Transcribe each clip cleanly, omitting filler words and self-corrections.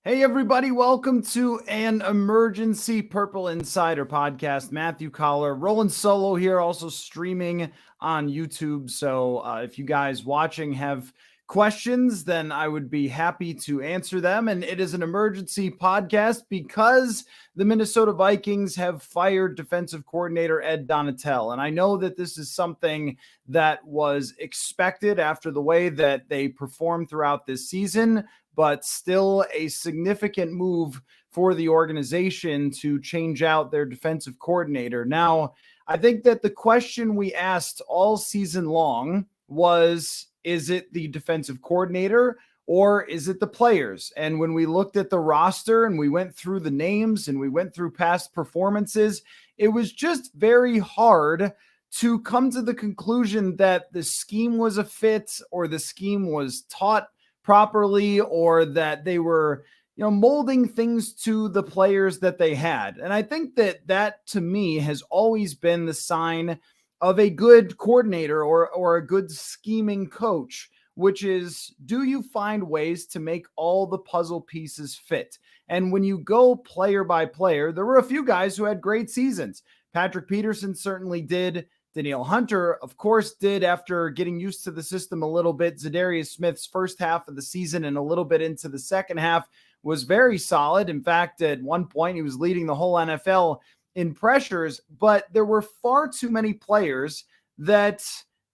Hey, everybody, welcome to an emergency Purple Insider podcast. Matthew Coller, rolling solo here, also streaming on YouTube. So if you guys watching have questions, then I would be happy to answer them. And it is an emergency podcast because the Minnesota Vikings have fired defensive coordinator Ed Donatell. And I know that this is something that was expected after the way that they performed throughout this season, but still a significant move for the organization to change out their defensive coordinator. Now, I think that the question we asked all season long was, is it the defensive coordinator or is it the players? And when we looked at the roster and we went through the names and we went through past performances, it was just very hard to come to the conclusion that the scheme was a fit or the scheme was taught properly or that they were molding things to the players that they had. And I think that to me has always been the sign of a good coordinator or a good scheming coach, which is, do you find ways to make all the puzzle pieces fit? And when you go player by player, there were a few guys who had great seasons. Patrick Peterson certainly did. Danielle Hunter, of course, did after getting used to the system a little bit. Zadarius Smith's first half of the season and a little bit into the second half was very solid. In fact, at one point, he was leading the whole NFL in pressures, but there were far too many players that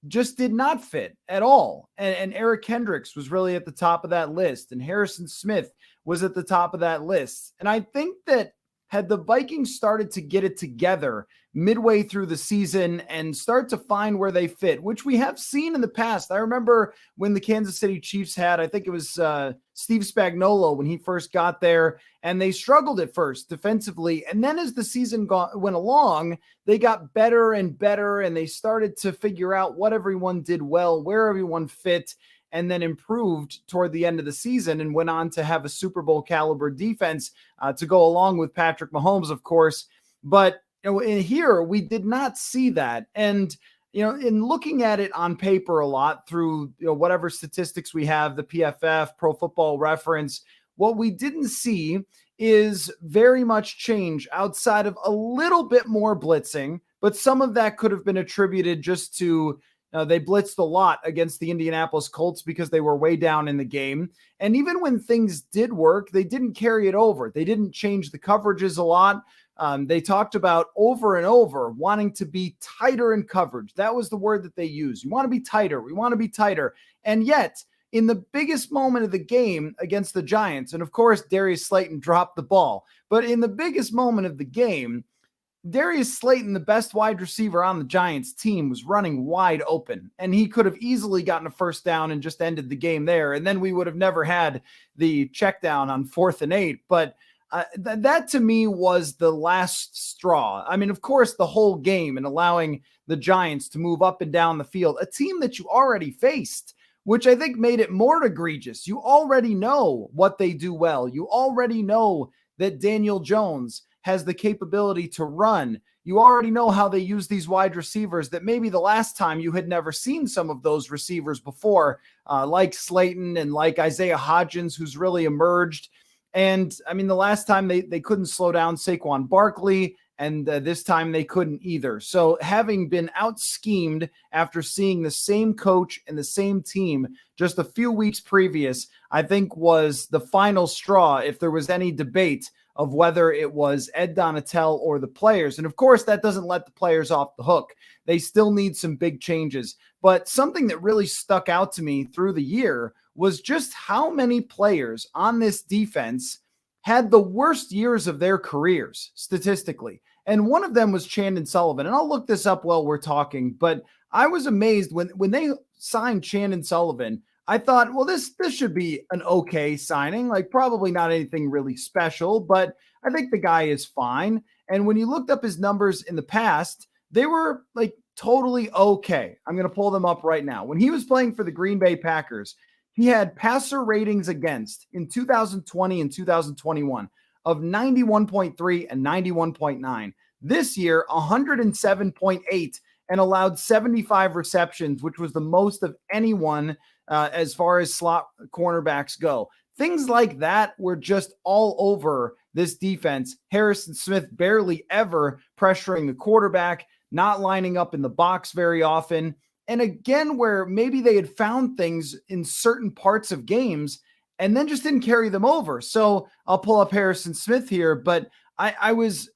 just did not fit at all. And Eric Kendricks was really at the top of that list, and Harrison Smith was at the top of that list. And I think that had the Vikings started to get it together midway through the season and start to find where they fit, which we have seen in the past. I remember when the Kansas City Chiefs had, I think it was Steve Spagnuolo when he first got there, and they struggled at first defensively. And then as the season went along, they got better and better, and they started to figure out what everyone did well, where everyone fit, and then improved toward the end of the season and went on to have a Super Bowl caliber defense to go along with Patrick Mahomes, of course. But in here, we did not see that. And, in looking at it on paper a lot through whatever statistics we have, the PFF, Pro Football Reference, what we didn't see is very much change outside of a little bit more blitzing. But some of that could have been attributed just to they blitzed a lot against the Indianapolis Colts because they were way down in the game. And even when things did work, they didn't carry it over. They didn't change the coverages a lot. They talked about over and over wanting to be tighter in coverage. That was the word that they used. You want to be tighter. We want to be tighter. And yet, in the biggest moment of the game against the Giants, and of course, Darius Slayton dropped the ball, but in the biggest moment of the game, Darius Slayton, the best wide receiver on the Giants team, was running wide open, and he could have easily gotten a first down and just ended the game there. And then we would have never had the check down on 4th and 8. But that to me was the last straw. I mean, of course, the whole game and allowing the Giants to move up and down the field, a team that you already faced, which I think made it more egregious. You already know what they do well. You already know that Daniel Jones has the capability to run. You already know how they use these wide receivers that maybe the last time you had never seen some of those receivers before, like Slayton and like Isaiah Hodgins, who's really emerged. And I mean, the last time they couldn't slow down Saquon Barkley, and this time they couldn't either. So having been out-schemed after seeing the same coach and the same team just a few weeks previous, I think was the final straw if there was any debate of whether it was Ed Donatell or the players. And of course, that doesn't let the players off the hook. They still need some big changes. But something that really stuck out to me through the year was just how many players on this defense had the worst years of their careers statistically. And one of them was Chandon Sullivan. And I'll look this up while we're talking, but I was amazed when they signed Chandon Sullivan. I thought, well, this should be an okay signing, like probably not anything really special, but I think the guy is fine. And when you looked up his numbers in the past, they were like totally okay. I'm going to pull them up right now. When he was playing for the Green Bay Packers, he had passer ratings against in 2020 and 2021 of 91.3 and 91.9. This year, 107.8 and allowed 75 receptions, which was the most of anyone as far as slot cornerbacks go. Things like that were just all over this defense. Harrison Smith barely ever pressuring the quarterback, not lining up in the box very often. And again, where maybe they had found things in certain parts of games and then just didn't carry them over. So I'll pull up Harrison Smith here, but I was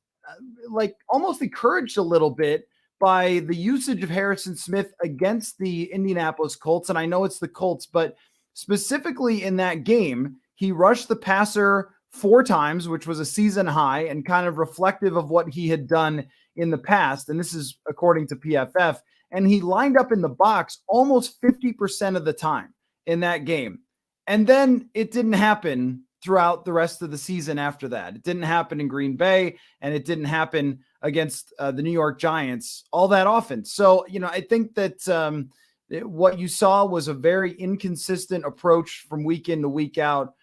like almost encouraged a little bit by the usage of Harrison Smith against the Indianapolis Colts. And I know it's the Colts, but specifically in that game, he rushed the passer 4 times, which was a season high and kind of reflective of what he had done in the past. And this is according to PFF. And he lined up in the box almost 50% of the time in that game. And then it didn't happen throughout the rest of the season after that. It didn't happen in Green Bay, and it didn't happen against the New York Giants all that often. So, I think that what you saw was a very inconsistent approach from week in to week out.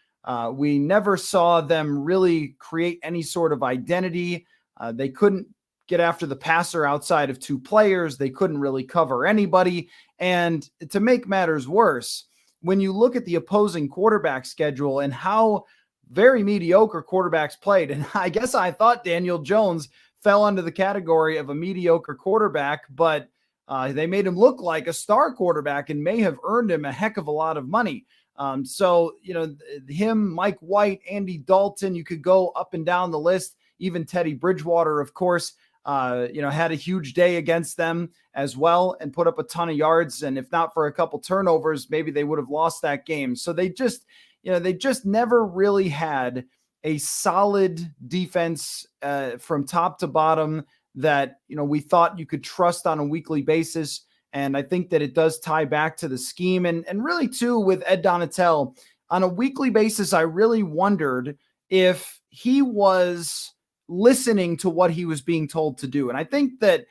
We never saw them really create any sort of identity. They couldn't get after the passer outside of 2 players. They couldn't really cover anybody. And to make matters worse, when you look at the opposing quarterback schedule and how very mediocre quarterbacks played, and I guess I thought Daniel Jones fell under the category of a mediocre quarterback, but they made him look like a star quarterback and may have earned him a heck of a lot of money. So, him, Mike White, Andy Dalton, you could go up and down the list. Even Teddy Bridgewater, of course, had a huge day against them as well and put up a ton of yards. And if not for a couple turnovers, maybe they would have lost that game. So they just never really had a solid defense from top to bottom that, we thought you could trust on a weekly basis. And I think that it does tie back to the scheme and really too with Ed Donatell on a weekly basis. I really wondered if he was listening to what he was being told to do. And I think that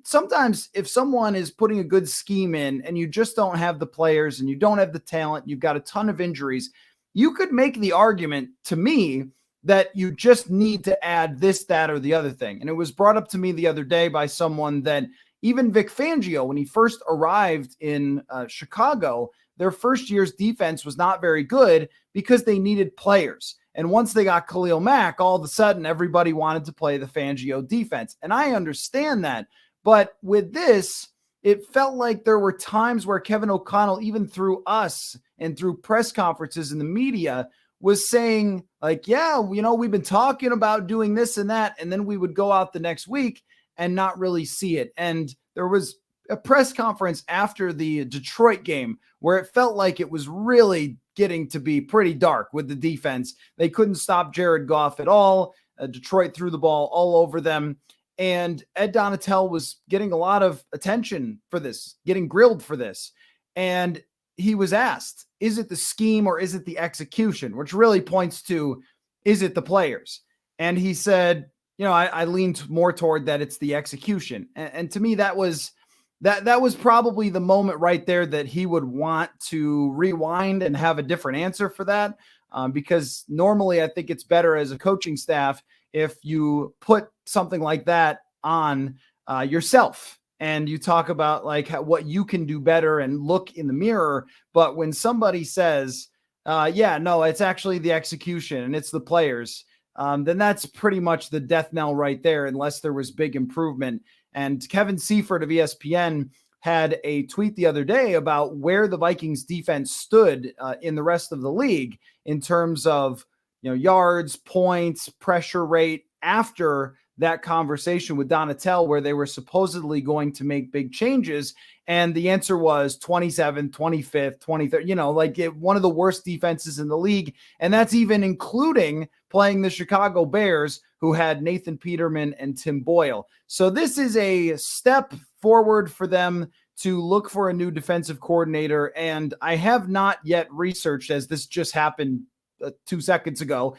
sometimes if someone is putting a good scheme in and you just don't have the players and you don't have the talent, you've got a ton of injuries, you could make the argument to me that you just need to add this, that, or the other thing. And it was brought up to me the other day by someone that even Vic Fangio, when he first arrived in Chicago, their first year's defense was not very good because they needed players. And once they got Khalil Mack, all of a sudden, everybody wanted to play the Fangio defense. And I understand that. But with this, it felt like there were times where Kevin O'Connell, even through us and through press conferences in the media, was saying like, yeah, we've been talking about doing this and that. And then we would go out the next week and not really see it. And there was a press conference after the Detroit game where it felt like it was really getting to be pretty dark with the defense. They couldn't stop Jared Goff at all. Detroit threw the ball all over them. And Ed Donatell was getting a lot of attention for this, getting grilled for this. And he was asked, is it the scheme or is it the execution? Which really points to, is it the players? And he said, I leaned more toward that it's the execution. And to me, that was probably the moment right there that he would want to rewind and have a different answer for that. Because normally I think it's better as a coaching staff if you put something like that on yourself and you talk about like what you can do better and look in the mirror. But when somebody says, it's actually the execution and it's the players, then that's pretty much the death knell right there, unless there was big improvement. And Kevin Seifert of ESPN had a tweet the other day about where the Vikings defense stood in the rest of the league in terms of, yards, points, pressure rate after that conversation with Donatell where they were supposedly going to make big changes. And the answer was 27th, 25th, 23rd, one of the worst defenses in the league. And that's even including playing the Chicago Bears, who had Nathan Peterman and Tim Boyle. So this is a step forward for them to look for a new defensive coordinator. And I have not yet researched, as this just happened 2 seconds ago,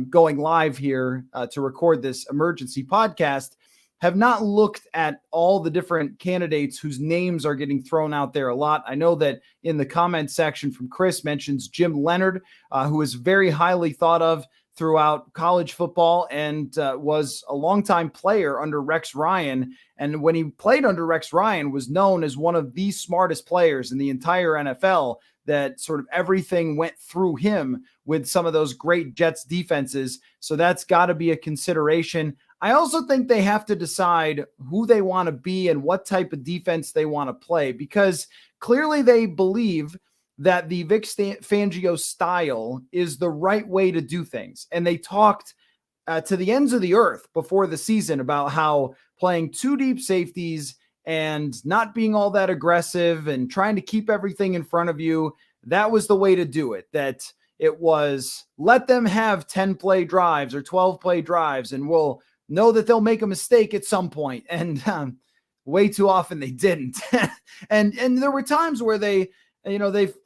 going live here to record this emergency podcast, have not looked at all the different candidates whose names are getting thrown out there a lot. I know that in the comment section from Chris mentions Jim Leonard, who is very highly thought of throughout college football and was a longtime player under Rex Ryan. And when he played under Rex Ryan, was known as one of the smartest players in the entire NFL, that sort of everything went through him with some of those great Jets defenses. So that's got to be a consideration. I also think they have to decide who they want to be and what type of defense they want to play, because clearly they believe that the Vic Fangio style is the right way to do things. And they talked to the ends of the earth before the season about how playing two deep safeties and not being all that aggressive and trying to keep everything in front of you, that was the way to do it. That it was, let them have 10 play drives or 12 play drives, and we'll know that they'll make a mistake at some point. And way too often they didn't. and there were times where they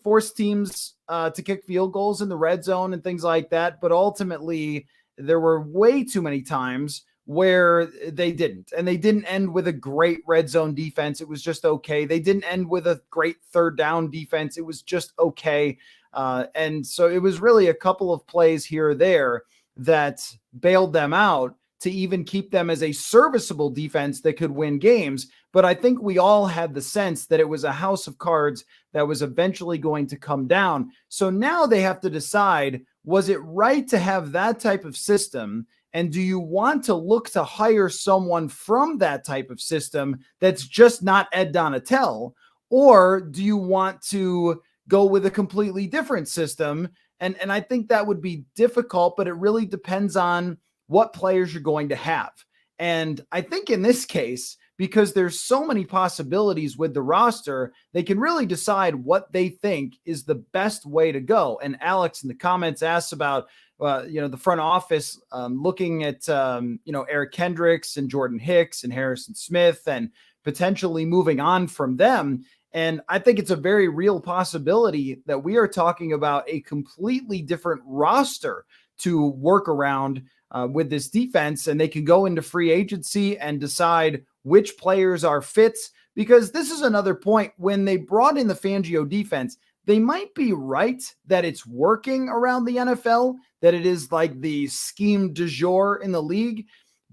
forced teams to kick field goals in the red zone and things like that. But ultimately, there were way too many times where they didn't. And they didn't end with a great red zone defense. It was just okay. They didn't end with a great third down defense. It was just okay. And so it was really a couple of plays here or there that bailed them out to even keep them as a serviceable defense that could win games. But I think we all had the sense that it was a house of cards that was eventually going to come down. So now they have to decide, was it right to have that type of system? And do you want to look to hire someone from that type of system that's just not Ed Donatel? Or do you want to go with a completely different system? And I think that would be difficult, but it really depends on what players you're going to have. And I think in this case, because there's so many possibilities with the roster, they can really decide what they think is the best way to go. And Alex in the comments asks about, the front office looking at, Eric Kendricks and Jordan Hicks and Harrison Smith and potentially moving on from them. And I think it's a very real possibility that we are talking about a completely different roster to work around with this defense, and they can go into free agency and decide which players are fits. Because this is another point, when they brought in the Fangio defense, they might be right that it's working around the NFL, that it is like the scheme du jour in the league,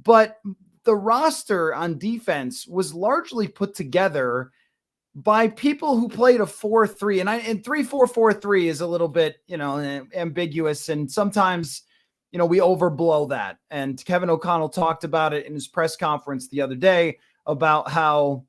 but the roster on defense was largely put together by people who played a 4-3, and 3-4-4-3 is a little bit, ambiguous, and sometimes we overblow that. And Kevin O'Connell talked about it in his press conference the other day about how,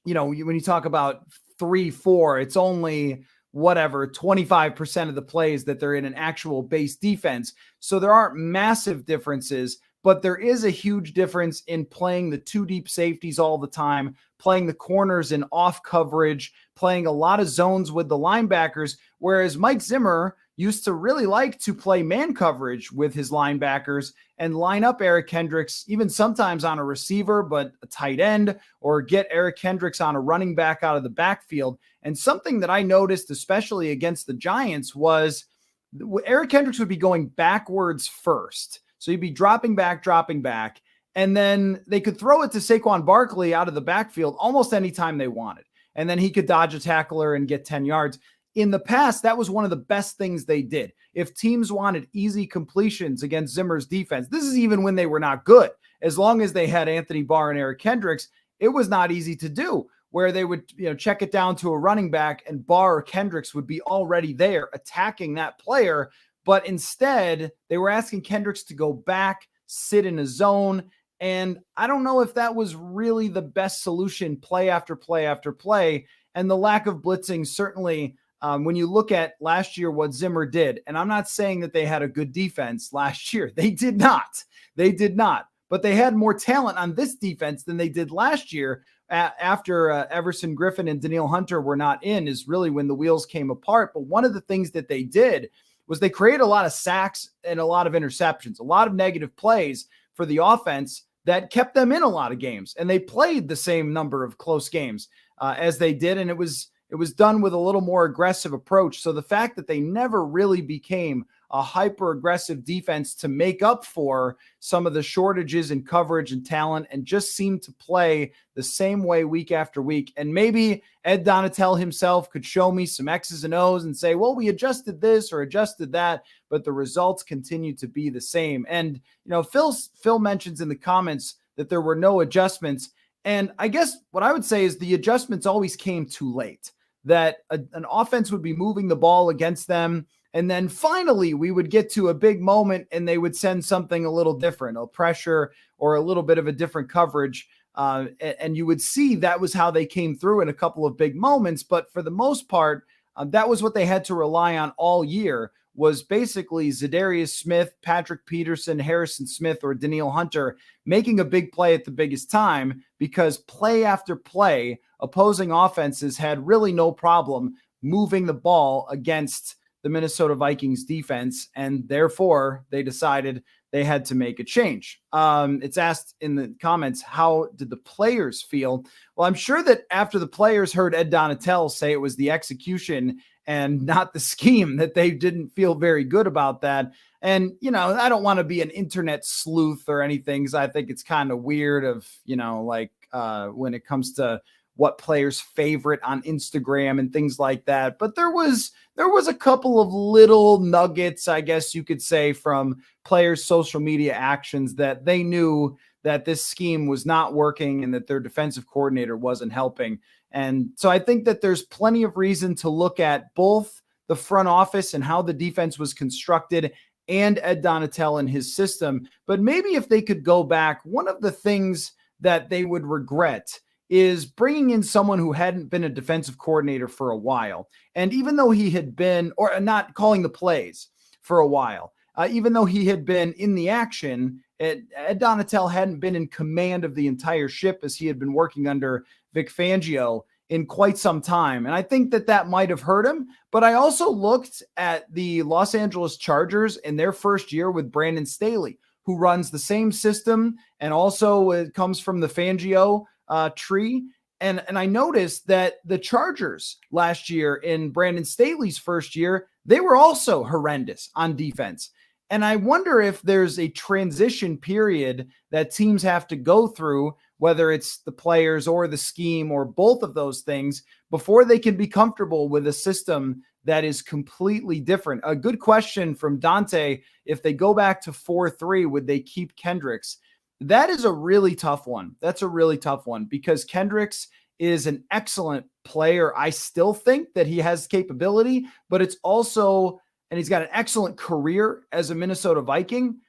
when you talk about 3-4, it's only 25% of the plays that they're in an actual base defense. So there aren't massive differences, but there is a huge difference in playing the two deep safeties all the time, playing the corners in off coverage, playing a lot of zones with the linebackers, whereas Mike Zimmer used to really like to play man coverage with his linebackers and line up Eric Kendricks, even sometimes on a receiver, but a tight end, or get Eric Kendricks on a running back out of the backfield. And something that I noticed, especially against the Giants, was Eric Kendricks would be going backwards first. So he'd be dropping back, and then they could throw it to Saquon Barkley out of the backfield almost anytime they wanted. And then he could dodge a tackler and get 10 yards. In the past, that was one of the best things they did. If teams wanted easy completions against Zimmer's defense, this is even when they were not good. As long as they had Anthony Barr and Eric Kendricks, it was not easy to do, where they would check it down to a running back and Barr or Kendricks would be already there attacking that player. But instead, they were asking Kendricks to go back, sit in a zone. And I don't know if that was really the best solution, play after play after play. And the lack of blitzing, certainly, when you look at last year, what Zimmer did, and I'm not saying that they had a good defense last year. They did not. But they had more talent on this defense than they did last year. After Everson Griffin and Danielle Hunter were not in, is really when the wheels came apart. But one of the things that they did was they created a lot of sacks and a lot of interceptions, a lot of negative plays for the offense that kept them in a lot of games. And they played the same number of close games as they did. And it was done with a little more aggressive approach. So the fact that they never really became a hyper aggressive defense to make up for some of the shortages in coverage and talent, and just seemed to play the same way week after week. And maybe Ed Donatel himself could show me some X's and O's and say, well, we adjusted this or adjusted that, but the results continue to be the same. And, Phil mentions in the comments that there were no adjustments. And I guess what I would say is the adjustments always came too late, that an offense would be moving the ball against them. And then finally we would get to a big moment and they would send something a little different, a pressure or a little bit of a different coverage. And you would see that was how they came through in a couple of big moments. But for the most part, that was what they had to rely on all year, was basically Zadarius Smith, Patrick Peterson, Harrison Smith, or Danielle Hunter making a big play at the biggest time, because play after play, opposing offenses had really no problem moving the ball against the Minnesota Vikings defense, and therefore they decided they had to make a change. It's asked in the comments, how did the players feel? Well, I'm sure that after the players heard Ed Donatel say it was the execution and not the scheme, that they didn't feel very good about that. And, I don't want to be an internet sleuth or anything, because I think it's kind of weird of, when it comes to what players favorite on Instagram and things like that. But there was a couple of little nuggets, I guess you could say, from players' social media actions that they knew that this scheme was not working and that their defensive coordinator wasn't helping. And so I think that there's plenty of reason to look at both the front office and how the defense was constructed and Ed Donatel and his system. But maybe if they could go back, one of the things that they would regret is bringing in someone who hadn't been a defensive coordinator for a while. And even though he had been, or not calling the plays for a while, even though he had been in the action, Ed Donatel hadn't been in command of the entire ship, as he had been working under Vic Fangio in quite some time. And I think that might have hurt him. But I also looked at the Los Angeles Chargers in their first year with Brandon Staley, who runs the same system and also it comes from the Fangio tree. And I noticed that the Chargers last year in Brandon Staley's first year, they were also horrendous on defense. And I wonder if there's a transition period that teams have to go through, whether it's the players or the scheme or both of those things, before they can be comfortable with a system that is completely different. A good question from Dante: if they go back to 4-3, would they keep Kendricks? That is a really tough one. That's a really tough one, because Kendricks is an excellent player. I still think that he has capability, but it's also, and he's got an excellent career as a Minnesota Viking,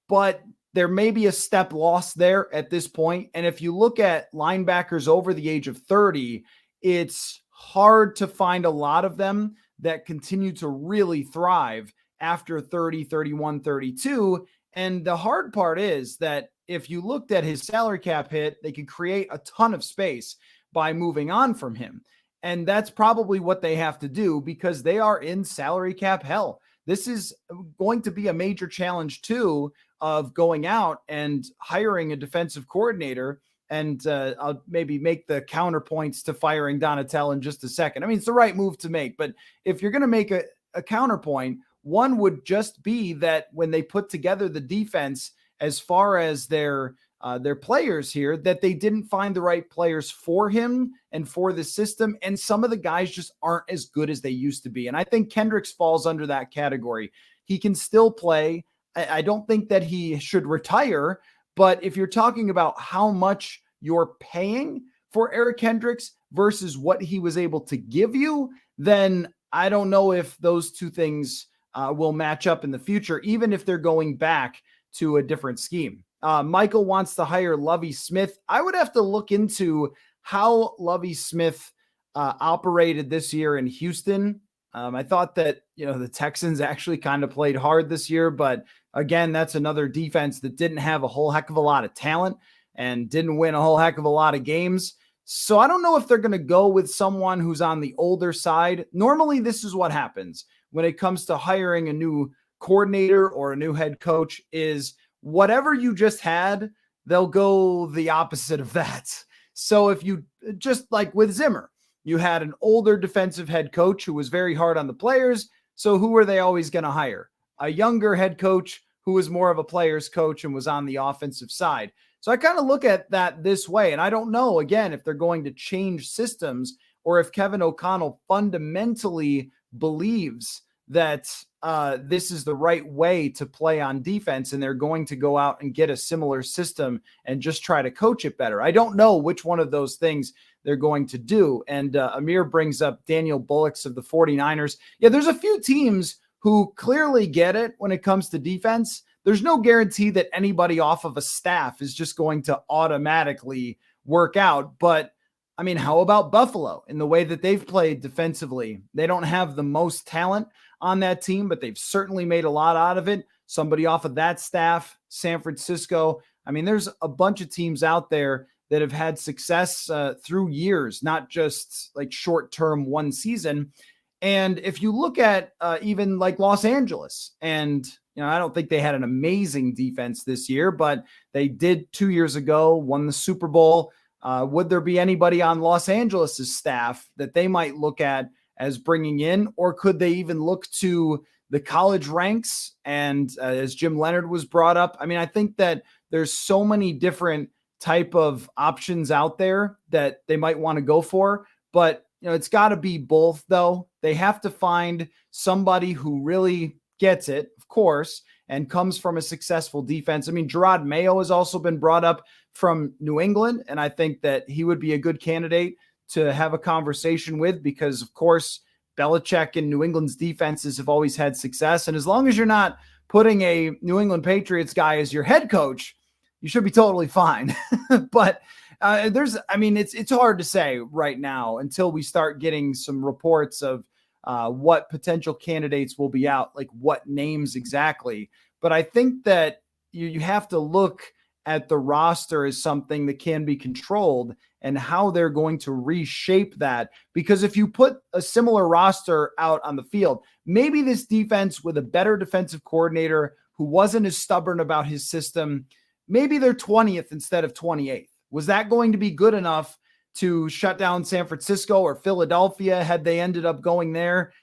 but there may be a step lost there at this point. And if you look at linebackers over the age of 30, it's hard to find a lot of them that continue to really thrive after 30, 31, 32. And the hard part is that if you looked at his salary cap hit, they could create a ton of space by moving on from him. And that's probably what they have to do, because they are in salary cap hell. This is going to be a major challenge too, of going out and hiring a defensive coordinator. And I'll maybe make the counterpoints to firing Donatel in just a second. I mean, it's the right move to make, but if you're going to make a counterpoint, one would just be that when they put together the defense, as far as their players here, that they didn't find the right players for him and for the system. And some of the guys just aren't as good as they used to be. And I think Kendricks falls under that category. He can still play. I don't think that he should retire, but if you're talking about how much you're paying for Eric Kendricks versus what he was able to give you, then I don't know if those two things will match up in the future, even if they're going back to a different scheme. Michael wants to hire Lovie Smith. I would have to look into how Lovie Smith operated this year in Houston. I thought that, the Texans actually kind of played hard this year, but again, that's another defense that didn't have a whole heck of a lot of talent and didn't win a whole heck of a lot of games. So I don't know if they're going to go with someone who's on the older side. Normally, this is what happens when it comes to hiring a new coordinator or a new head coach, is whatever you just had, they'll go the opposite of that. So if you, just like with Zimmer, you had an older defensive head coach who was very hard on the players. So who are they always going to hire? a younger head coach who was more of a player's coach and was on the offensive side. So I kind of look at that this way. And I don't know, again, if they're going to change systems or if Kevin O'Connell fundamentally believes that this is the right way to play on defense and they're going to go out and get a similar system and just try to coach it better. I don't know which one of those things they're going to do. And Amir brings up Daniel Bullocks of the 49ers. Yeah, there's a few teams who clearly get it when it comes to defense. There's no guarantee that anybody off of a staff is just going to automatically work out. But I mean, how about Buffalo in the way that they've played defensively? They don't have the most talent on that team, but they've certainly made a lot out of it. Somebody off of that staff, San Francisco. I mean, there's a bunch of teams out there that have had success through years, not just like short-term one season. And if you look at even like Los Angeles, and I don't think they had an amazing defense this year, but they did 2 years ago, won the Super Bowl. Would there be anybody on Los Angeles's staff that they might look at as bringing in, or could they even look to the college ranks? And as Jim Leonard was brought up, I mean, I think that there's so many different type of options out there that they might want to go for, but it's got to be both though. They have to find somebody who really gets it, of course, and comes from a successful defense. I mean, Gerard Mayo has also been brought up from New England, and I think that he would be a good candidate to have a conversation with because, of course, Belichick and New England's defenses have always had success. And as long as you're not putting a New England Patriots guy as your head coach, you should be totally fine. But it's hard to say right now until we start getting some reports of what potential candidates will be out, like what names exactly. But I think that you have to look at the roster as something that can be controlled and how they're going to reshape that. Because if you put a similar roster out on the field, maybe this defense with a better defensive coordinator who wasn't as stubborn about his system, maybe they're 20th instead of 28th. Was that going to be good enough to shut down San Francisco or Philadelphia had they ended up going there?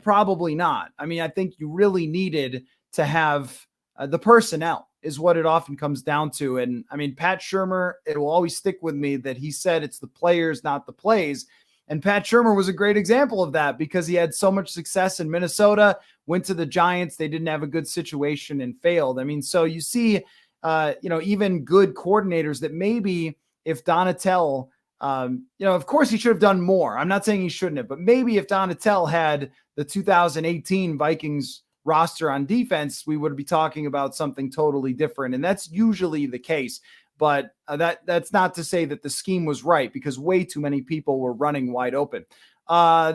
Probably not. I mean, I think you really needed to have the personnel is what it often comes down to. And I mean, Pat Shurmur, it will always stick with me that he said it's the players, not the plays. And Pat Shurmur was a great example of that because he had so much success in Minnesota, went to the Giants. They didn't have a good situation and failed. I mean, so you see, even good coordinators that maybe if Donatel, of course he should have done more. I'm not saying he shouldn't have, but maybe if Donatel had the 2018 Vikings roster on defense, we would be talking about something totally different. And that's usually the case. But that's not to say that the scheme was right because way too many people were running wide open.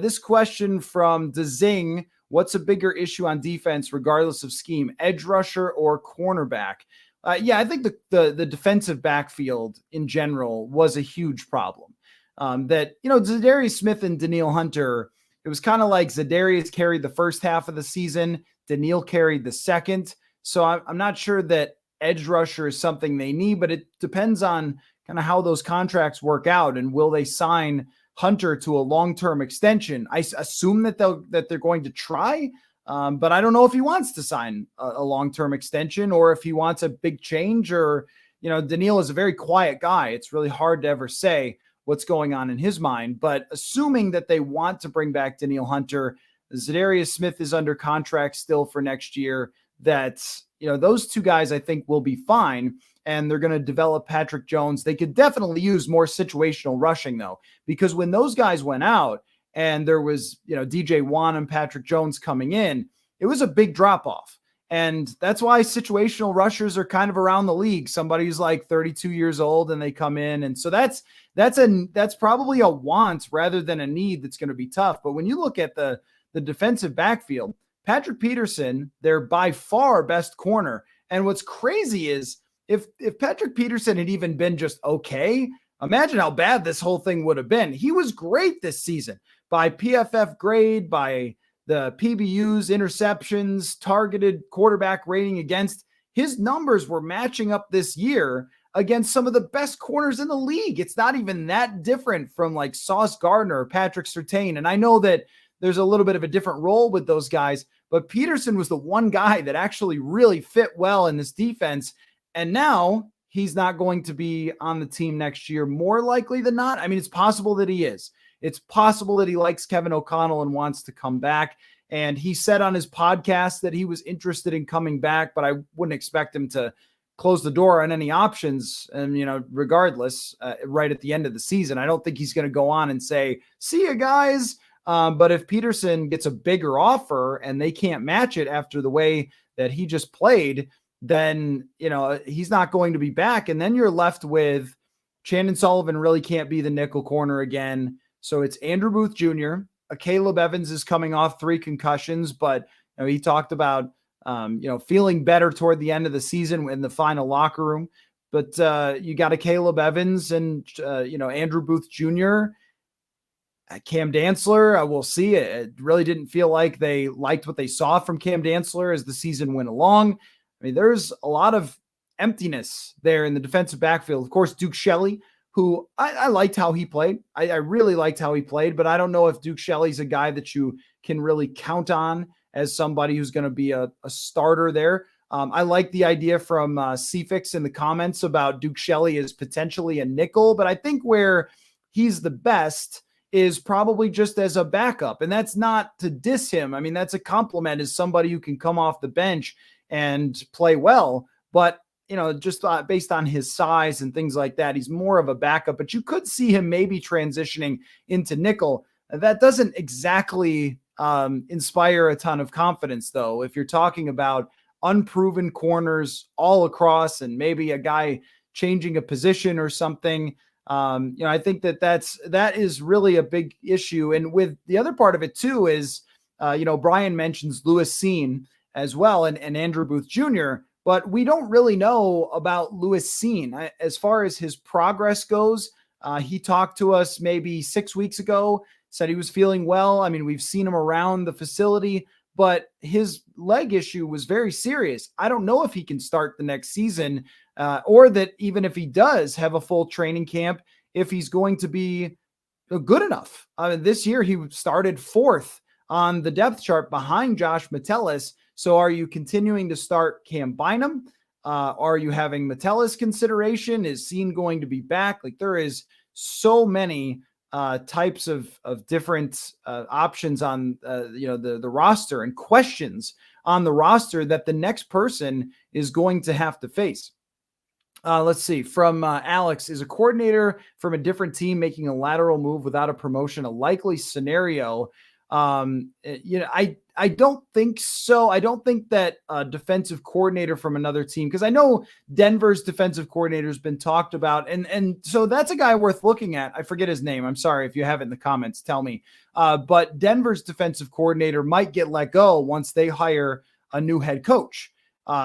This question from DeZing, what's a bigger issue on defense regardless of scheme, edge rusher or cornerback? I think the defensive backfield in general was a huge problem. Zadarius Smith and Danielle Hunter, it was kind of like Zadarius carried the first half of the season, Danielle carried the second. So I'm not sure that edge rusher is something they need, but it depends on kind of how those contracts work out and will they sign Hunter to a long-term extension. I assume that they're going to try. But I don't know if he wants to sign a long-term extension or if he wants a big change or, Danielle is a very quiet guy. It's really hard to ever say what's going on in his mind. But assuming that they want to bring back Danielle Hunter, Zadarius Smith is under contract still for next year. Those two guys I think will be fine. And they're going to develop Patrick Jones. They could definitely use more situational rushing though, because when those guys went out, and there was, DJ Wan and Patrick Jones coming in, it was a big drop off. And that's why situational rushers are kind of around the league. Somebody who's like 32 years old and they come in. And so that's probably a want rather than a need that's going to be tough. But when you look at the defensive backfield, Patrick Peterson, their by far best corner. And what's crazy is if Patrick Peterson had even been just okay, imagine how bad this whole thing would have been. He was great this season by PFF grade, by the PBU's interceptions, targeted quarterback rating against. His numbers were matching up this year against some of the best corners in the league. It's not even that different from like Sauce Gardner or Patrick Surtain. And I know that there's a little bit of a different role with those guys, but Peterson was the one guy that actually really fit well in this defense. And now he's not going to be on the team next year, more likely than not. I mean, it's possible that he is. It's possible that he likes Kevin O'Connell and wants to come back. And he said on his podcast that he was interested in coming back, but I wouldn't expect him to close the door on any options. And, regardless, right at the end of the season, I don't think he's going to go on and say, see you guys. But if Peterson gets a bigger offer and they can't match it after the way that he just played, then, he's not going to be back. And then you're left with Chandon Sullivan really can't be the nickel corner again. So it's Andrew Booth Jr. Caleb Evans is coming off 3 concussions, but he talked about, feeling better toward the end of the season in the final locker room. But you got a Caleb Evans and, Andrew Booth Jr., Cam Dantzler. We'll see. It really didn't feel like they liked what they saw from Cam Dantzler as the season went along. I mean, there's a lot of emptiness there in the defensive backfield. Of course, Duke Shelley, who I liked how he played. I really liked how he played, but I don't know if Duke Shelley's a guy that you can really count on as somebody who's going to be a starter there. I like the idea from CFix in the comments about Duke Shelley as potentially a nickel, but I think where he's the best is probably just as a backup. And that's not to diss him. I mean, that's a compliment as somebody who can come off the bench and play well. But, just based on his size and things like that, he's more of a backup. But you could see him maybe transitioning into nickel. That doesn't exactly inspire a ton of confidence, though. If you're talking about unproven corners all across and maybe a guy changing a position or something, I think that is really a big issue. And with the other part of it too is, Brian mentions Lewis Cine as well and Andrew Booth Jr., but we don't really know about Lewis Cine. As far as his progress goes, he talked to us maybe 6 weeks ago, said he was feeling well. I mean, we've seen him around the facility, but his leg issue was very serious. I don't know if he can start the next season, or that even if he does have a full training camp, if he's going to be good enough. This year, he started 4th on the depth chart behind Josh Metellus. So are you continuing to start Cam Bynum? Are you having Metellus consideration? Is Cine going to be back? Like, there is so many types of different options on the roster and questions on the roster that the next person is going to have to face. Let's see. From Alex, is a coordinator from a different team making a lateral move without a promotion a likely scenario? I don't think so. I don't think that a defensive coordinator from another team, because I know Denver's defensive coordinator has been talked about. And so that's a guy worth looking at. I forget his name. I'm sorry if you have it in the comments, tell me. But Denver's defensive coordinator might get let go once they hire a new head coach.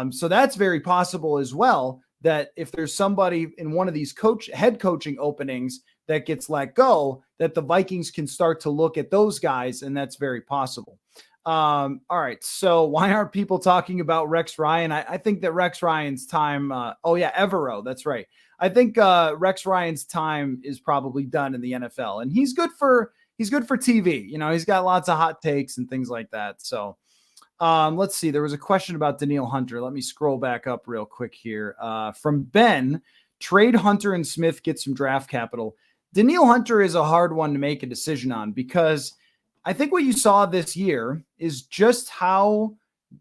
So that's very possible as well, that if there's somebody in one of these head coaching openings that gets let go, that the Vikings can start to look at those guys, and that's very possible. All right, so why aren't people talking about Rex Ryan? I think that Rex Ryan's time, Evero, that's right. I think Rex Ryan's time is probably done in the NFL, and he's good for TV. He's got lots of hot takes and things like that. So let's see. There was a question about Danielle Hunter. Let me scroll back up real quick here. From Ben, trade Hunter and Smith, get some draft capital. Danielle Hunter is a hard one to make a decision on, because I think what you saw this year is just how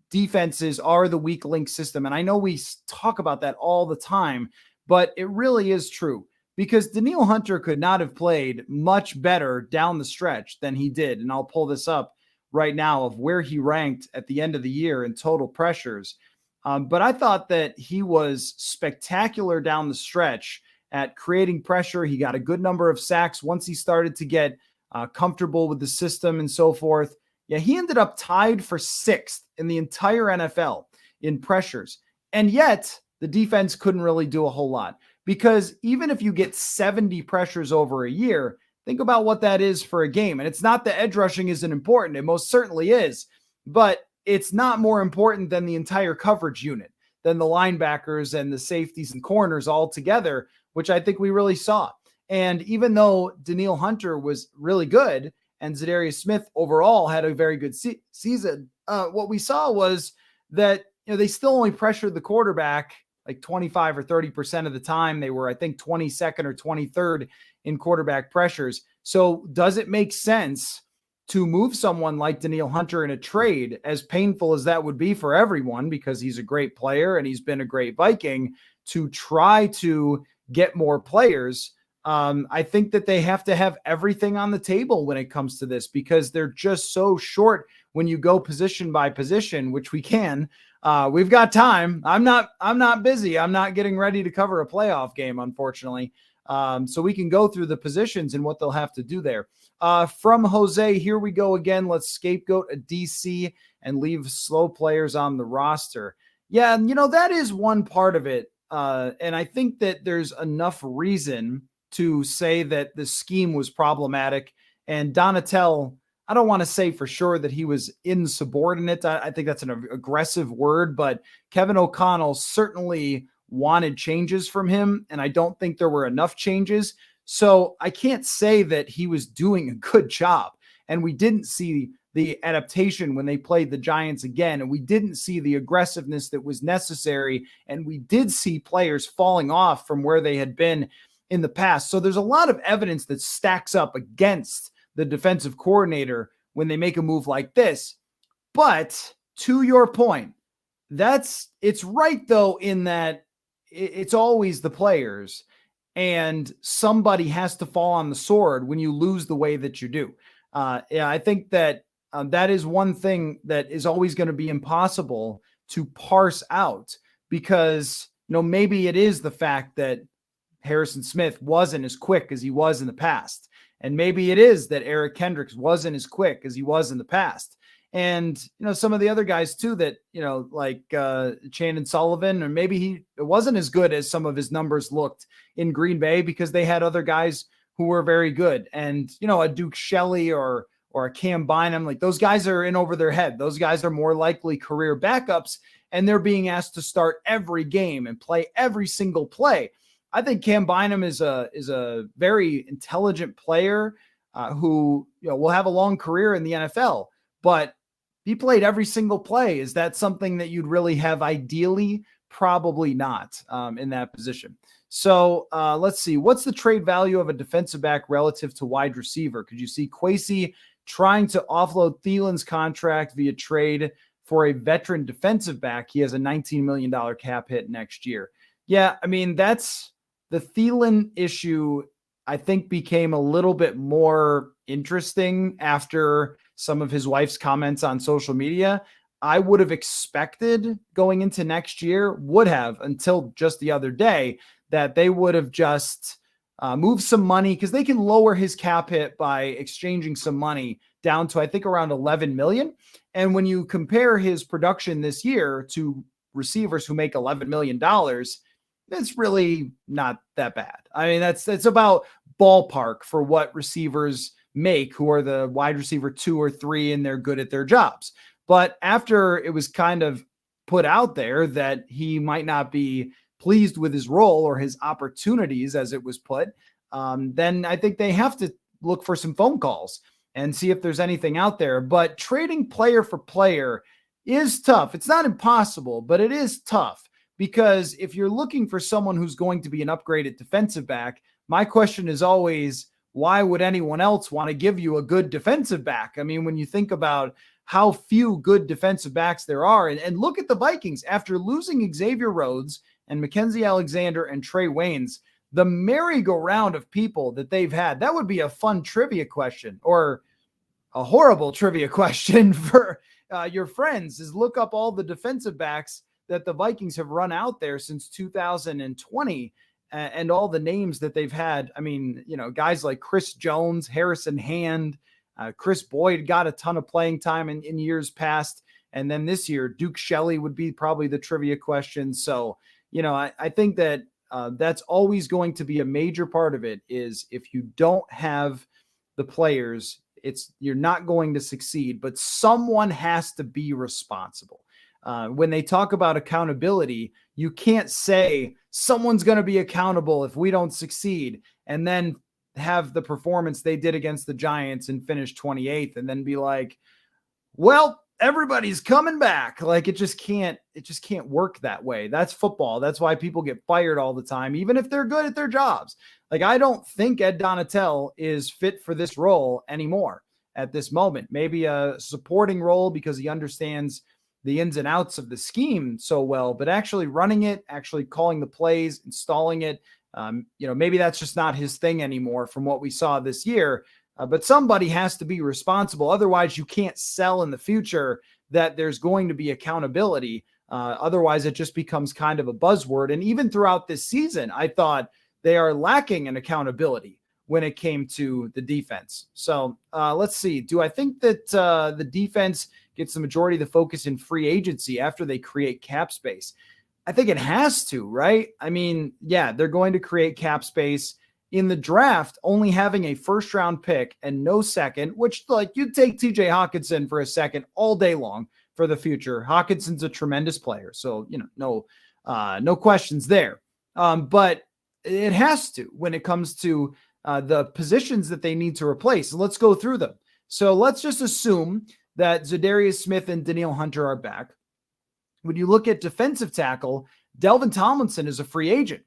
defenses are the weak link system. And I know we talk about that all the time, but it really is true, because Danielle Hunter could not have played much better down the stretch than he did. And I'll pull this up right now of where he ranked at the end of the year in total pressures. But I thought that he was spectacular down the stretch at creating pressure. He got a good number of sacks once he started to get comfortable with the system and so forth. Yeah, he ended up tied for 6th in the entire NFL in pressures. And yet the defense couldn't really do a whole lot, because even if you get 70 pressures over a year, think about what that is for a game. And it's not that edge rushing isn't important. It most certainly is, but it's not more important than the entire coverage unit, than the linebackers and the safeties and corners all together, which I think we really saw. And even though Danielle Hunter was really good and Zadarius Smith overall had a very good season. What we saw was that they still only pressured the quarterback like 25 or 30% of the time. They were, I think, 22nd or 23rd in quarterback pressures. So does it make sense to move someone like Danielle Hunter in a trade, as painful as that would be for everyone, because he's a great player and he's been a great Viking, to try to get more players? I think that they have to have everything on the table when it comes to this, because they're just so short when you go position by position, which we can. We've got time. I'm not busy. I'm not getting ready to cover a playoff game, unfortunately. So we can go through the positions and what they'll have to do there. From Jose, here we go again. Let's scapegoat a DC and leave slow players on the roster. Yeah, that is one part of it. And I think that there's enough reason to say that the scheme was problematic. And Donatel, I don't want to say for sure that he was insubordinate. I think that's an aggressive word, but Kevin O'Connell certainly wanted changes from him, and I don't think there were enough changes. So I can't say that he was doing a good job. And we didn't see the adaptation when they played the Giants again, and we didn't see the aggressiveness that was necessary, and we did see players falling off from where they had been in the past. So there's a lot of evidence that stacks up against the defensive coordinator when they make a move like this. But to your point, it's right though, in that it's always the players, and somebody has to fall on the sword when you lose the way that you do. I think that that is one thing that is always going to be impossible to parse out, because maybe it is the fact that Harrison Smith wasn't as quick as he was in the past. And maybe it is that Eric Kendricks wasn't as quick as he was in the past. And, some of the other guys too that, like Chandon Sullivan, or maybe he wasn't as good as some of his numbers looked in Green Bay, because they had other guys who were very good. And, a Duke Shelley or a Cam Bynum, like those guys are in over their head. Those guys are more likely career backups, and they're being asked to start every game and play every single play. I think Cam Bynum is a very intelligent player who will have a long career in the NFL, but he played every single play. Is that something that you'd really have ideally? Probably not in that position. So let's see. What's the trade value of a defensive back relative to wide receiver? Could you see Kwesi trying to offload Thielen's contract via trade for a veteran defensive back? He has a $19 million cap hit next year. Yeah, I mean, that's the Thielen issue, I think, became a little bit more interesting after some of his wife's comments on social media. I would have expected going into next year, until just the other day, that they would have just moved some money, because they can lower his cap hit by exchanging some money down to, I think, around 11 million. And when you compare his production this year to receivers who make $11 million, that's really not that bad. I mean, that's about ballpark for what receivers make who are the wide receiver 2 or 3 and they're good at their jobs. But after it was kind of put out there that he might not be pleased with his role or his opportunities, as it was put, then I think they have to look for some phone calls and see if there's anything out there. But trading player for player is tough. It's not impossible, but it is tough. Because if you're looking for someone who's going to be an upgraded defensive back, my question is always, why would anyone else want to give you a good defensive back? I mean, when you think about how few good defensive backs there are, and look at the Vikings, after losing Xavier Rhodes and Mackenzie Alexander and Trey Waynes, the merry-go-round of people that they've had, that would be a fun trivia question, or a horrible trivia question for your friends, is look up all the defensive backs that the Vikings have run out there since 2020 and all the names that they've had. I mean, guys like Chris Jones, Harrison Hand, Chris Boyd got a ton of playing time in years past. And then this year, Duke Shelley would be probably the trivia question. So, I think that that's always going to be a major part of it, is if you don't have the players, you're not going to succeed, but someone has to be responsible. When they talk about accountability, you can't say someone's going to be accountable if we don't succeed and then have the performance they did against the Giants and finish 28th and then be like, well, everybody's coming back. Like it just can't work that way. That's football. That's why people get fired all the time, even if they're good at their jobs. Like I don't think Ed Donatel is fit for this role anymore at this moment. Maybe a supporting role because he understands the ins and outs of the scheme so well, but actually running it, actually calling the plays, installing it, maybe that's just not his thing anymore from what we saw this year. But somebody has to be responsible. Otherwise, you can't sell in the future that there's going to be accountability. Otherwise, it just becomes kind of a buzzword. And even throughout this season, I thought they are lacking in accountability when it came to the defense. So let's see. Do I think that the defense gets the majority of the focus in free agency after they create cap space? I think it has to, right? I mean, yeah, they're going to create cap space. In the draft, only having a first round pick and no second, which like you'd take TJ Hawkinson for a second all day long for the future. Hawkinson's a tremendous player. So, no questions there. But it has to when it comes to the positions that they need to replace. Let's go through them. So let's just assume that Zadarius Smith and Danielle Hunter are back. When you look at defensive tackle, Delvin Tomlinson is a free agent.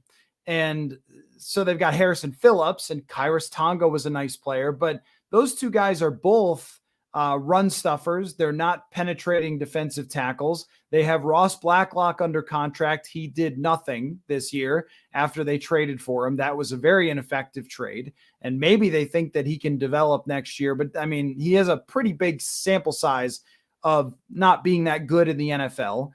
And so they've got Harrison Phillips, and Kairos Tonga was a nice player, but those two guys are both run stuffers. They're not penetrating defensive tackles. They have Ross Blacklock under contract. He did nothing this year after they traded for him. That was a very ineffective trade. And maybe they think that he can develop next year, but I mean, he has a pretty big sample size of not being that good in the NFL.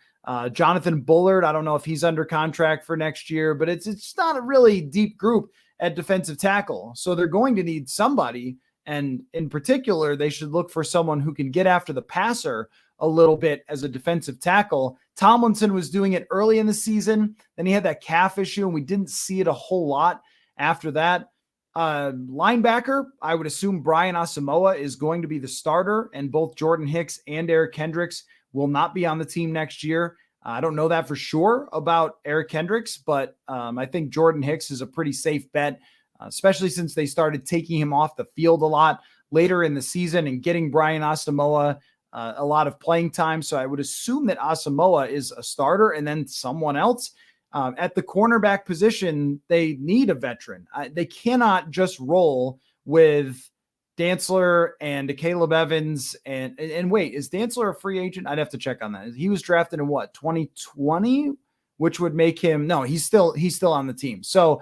Jonathan Bullard, I don't know if he's under contract for next year, but it's not a really deep group at defensive tackle. So they're going to need somebody. And in particular, they should look for someone who can get after the passer a little bit as a defensive tackle. Tomlinson was doing it early in the season. Then he had that calf issue, and we didn't see it a whole lot after that. Linebacker, I would assume Brian Asamoah is going to be the starter, and both Jordan Hicks and Eric Kendricks will not be on the team next year. I don't know that for sure about Eric Kendricks, but I think Jordan Hicks is a pretty safe bet, especially since they started taking him off the field a lot later in the season and getting Brian Asamoah a lot of playing time. So I would assume that Asamoah is a starter and then someone else. At the cornerback position, they need a veteran. They cannot just roll with Dantzler and Caleb Evans and wait, is Dantzler a free agent? I'd have to check on that. He was drafted in what, 2020, which would make him, no, he's still on the team. So,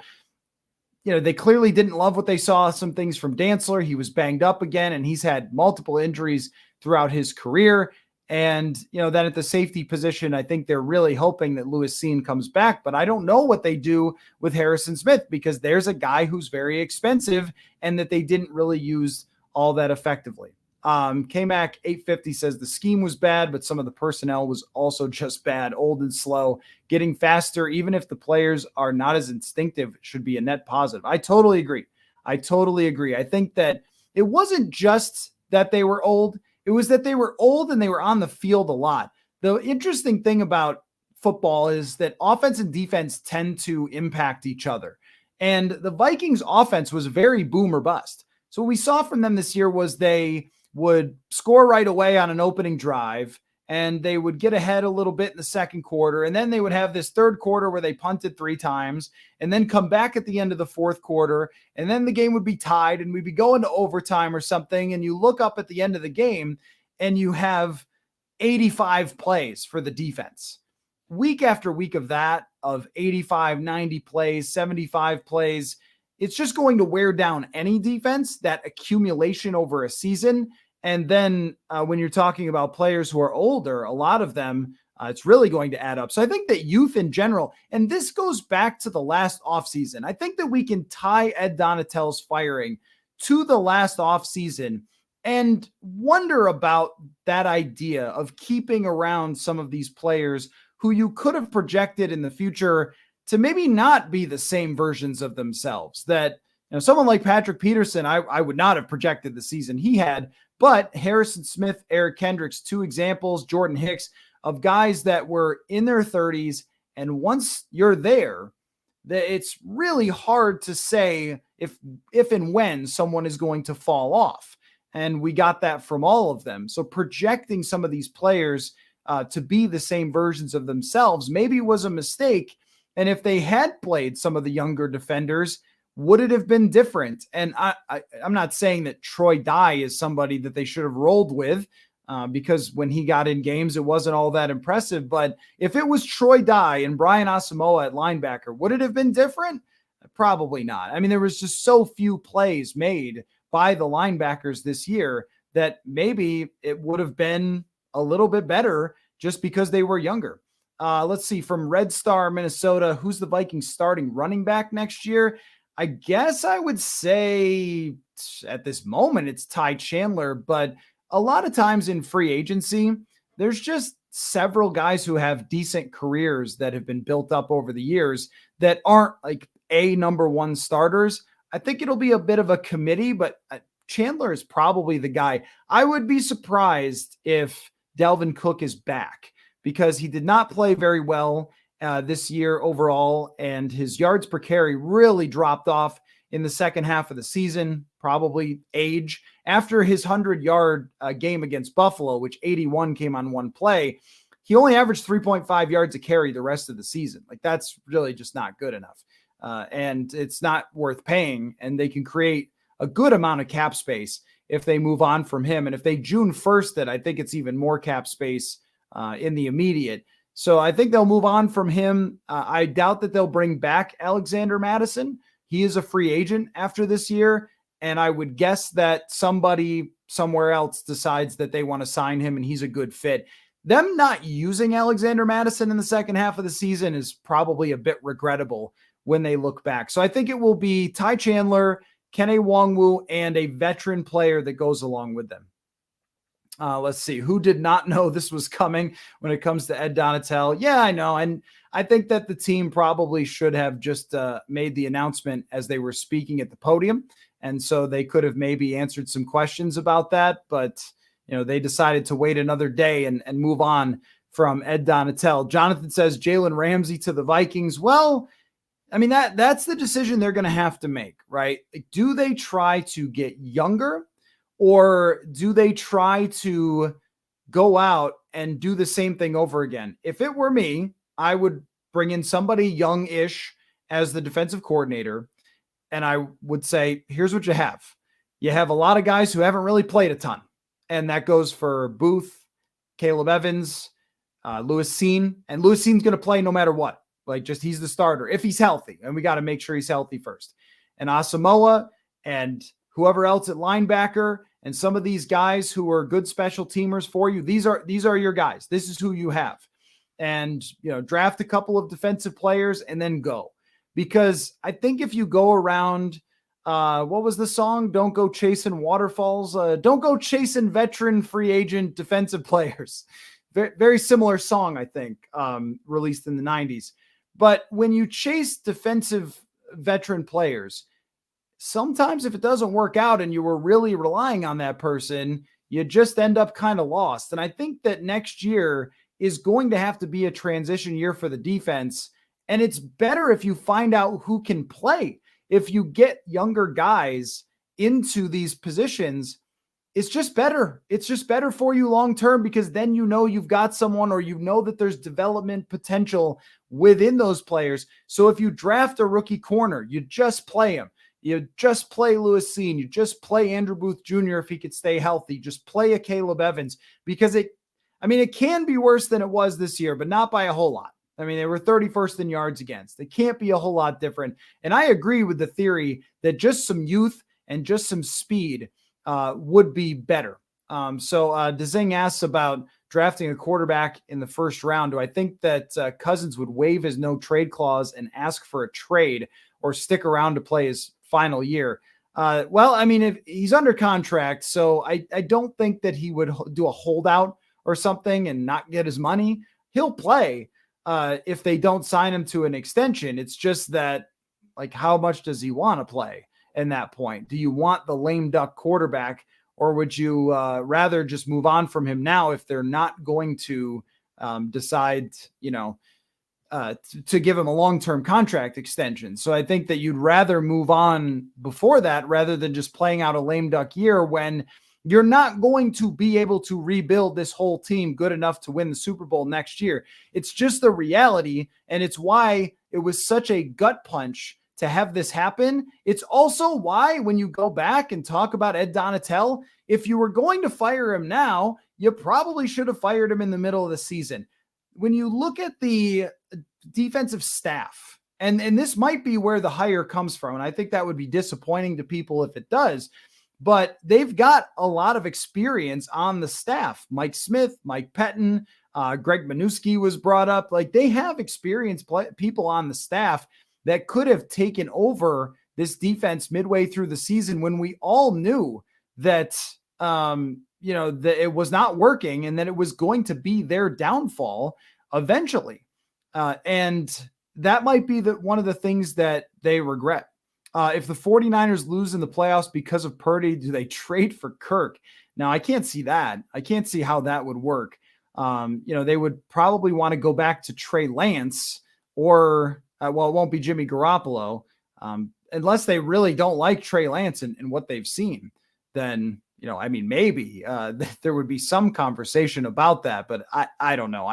they clearly didn't love what they saw. Some things from Dantzler. He was banged up again, and he's had multiple injuries throughout his career. And, then at the safety position, I think they're really hoping that Lewis Seen comes back, but I don't know what they do with Harrison Smith because there's a guy who's very expensive and that they didn't really use all that effectively. K-Mac 850 says the scheme was bad, but some of the personnel was also just bad, old and slow. Getting faster, even if the players are not as instinctive, should be a net positive. I totally agree. I think that it wasn't just that they were old. It was that they were old and they were on the field a lot. The interesting thing about football is that offense and defense tend to impact each other. And the Vikings offense was very boom or bust. So what we saw from them this year was they would score right away on an opening drive, and they would get ahead a little bit in the second quarter. And then they would have this third quarter where they punted 3 times and then come back at the end of the fourth quarter. And then the game would be tied and we'd be going to overtime or something. And you look up at the end of the game and you have 85 plays for the defense. Week after week of that, of 85, 90 plays, 75 plays, it's just going to wear down any defense, that accumulation over a season. And then when you're talking about players who are older, a lot of them, it's really going to add up. So I think that youth in general, and this goes back to the last offseason. I think that we can tie Ed Donatel's firing to the last offseason and wonder about that idea of keeping around some of these players who you could have projected in the future to maybe not be the same versions of themselves. That someone like Patrick Peterson, I would not have projected the season he had. But Harrison Smith, Eric Kendricks, 2 examples, Jordan Hicks, of guys that were in their 30s. And once you're there, that it's really hard to say if and when someone is going to fall off. And we got that from all of them. So projecting some of these players to be the same versions of themselves maybe was a mistake. And if they had played some of the younger defenders, would it have been different? And I'm not saying that Troy Dye is somebody that they should have rolled with, because when he got in games, it wasn't all that impressive. But if it was Troy Dye and Brian Asamoah at linebacker, would it have been different? Probably not. I mean, there was just so few plays made by the linebackers this year that maybe it would have been a little bit better just because they were younger. Let's see, from Red Star, Minnesota, who's the Vikings starting running back next year? I guess I would say at this moment it's Ty Chandler, but a lot of times in free agency, there's just several guys who have decent careers that have been built up over the years that aren't like number one starters. I think it'll be a bit of a committee, but Chandler is probably the guy. I would be surprised if Dalvin Cook is back, because he did not play very well this year overall, and his yards per carry really dropped off in the second half of the season, probably age. After his 100-yard game against Buffalo, which 81 came on one play, he only averaged 3.5 yards a carry the rest of the season. Like, that's really just not good enough. And it's not worth paying, and they can create a good amount of cap space if they move on from him. And if they June 1st it, I think it's even more cap space in the immediate. So I think they'll move on from him. I doubt that they'll bring back Alexander Mattison. He is a free agent after this year, and I would guess that somebody somewhere else decides that they want to sign him and he's a good fit. Them not using Alexander Mattison in the second half of the season is probably a bit regrettable when they look back. So I think it will be Ty Chandler, Kene Nwangwu, and a veteran player that goes along with them. Let's see. Who did not know this was coming when it comes to Ed Donatel? Yeah, I know. And I think that the team probably should have just made the announcement as they were speaking at the podium. And so they could have maybe answered some questions about that. But, they decided to wait another day and move on from Ed Donatel. Jonathan says Jalen Ramsey to the Vikings. Well, I mean, that's the decision they're going to have to make, right? Do they try to get younger, or do they try to go out and do the same thing over again? If it were me, I would bring in somebody young-ish as the defensive coordinator, and I would say, here's what you have. You have a lot of guys who haven't really played a ton, and that goes for Booth, Caleb Evans, Lewis Cine, and Lewis Cine's going to play no matter what. Like, just he's the starter if he's healthy, and we got to make sure he's healthy first. And Asamoah and whoever else at linebacker, and some of these guys who are good special teamers for you, these are your guys. This is who you have. And, draft a couple of defensive players and then go. Because I think if you go around, what was the song? Don't go chasing waterfalls. Don't go chasing veteran free agent defensive players. Very, very similar song, I think, released in the 90s. But when you chase defensive veteran players, sometimes if it doesn't work out and you were really relying on that person, you just end up kind of lost. And I think that next year is going to have to be a transition year for the defense. And it's better if you find out who can play. If you get younger guys into these positions, it's just better. It's just better for you long-term, because then you've got someone, or that there's development potential within those players. So if you draft a rookie corner, you just play him. You just play Lewis Cine. You just play Andrew Booth Jr. if he could stay healthy. Just play a Caleb Evans, because it can be worse than it was this year, but not by a whole lot. I mean, they were 31st in yards against. It can't be a whole lot different. And I agree with the theory that just some youth and just some speed would be better. So Dzing asks about drafting a quarterback in the first round. Do I think that Cousins would waive his no trade clause and ask for a trade, or stick around to play his final year? Well, I mean, if he's under contract, so I don't think that he would do a holdout or something and not get his money. He'll play if they don't sign him to an extension. It's just that, like, how much does he want to play in that point? Do you want the lame duck quarterback, or would you rather just move on from him now if they're not going to decide, to give him a long-term contract extension. So I think that you'd rather move on before that rather than just playing out a lame duck year when you're not going to be able to rebuild this whole team good enough to win the Super Bowl next year. It's just the reality, and it's why it was such a gut punch to have this happen. It's also why when you go back and talk about Ed Donatel, if you were going to fire him now, you probably should have fired him in the middle of the season. When you look at the defensive staff, and this might be where the hire comes from, and I think that would be disappointing to people if it does, but they've got a lot of experience on the staff. Mike Smith, Mike Pettin, Greg Minuski was brought up. Like, they have experienced people on the staff that could have taken over this defense midway through the season when we all knew that, that it was not working and that it was going to be their downfall eventually. And that might be one of the things that they regret. If the 49ers lose in the playoffs because of Purdy, do they trade for Kirk? Now, I can't see that. I can't see how that would work. They would probably want to go back to Trey Lance or, it won't be Jimmy Garoppolo, unless they really don't like Trey Lance and what they've seen. Then, maybe there would be some conversation about that, but I don't know.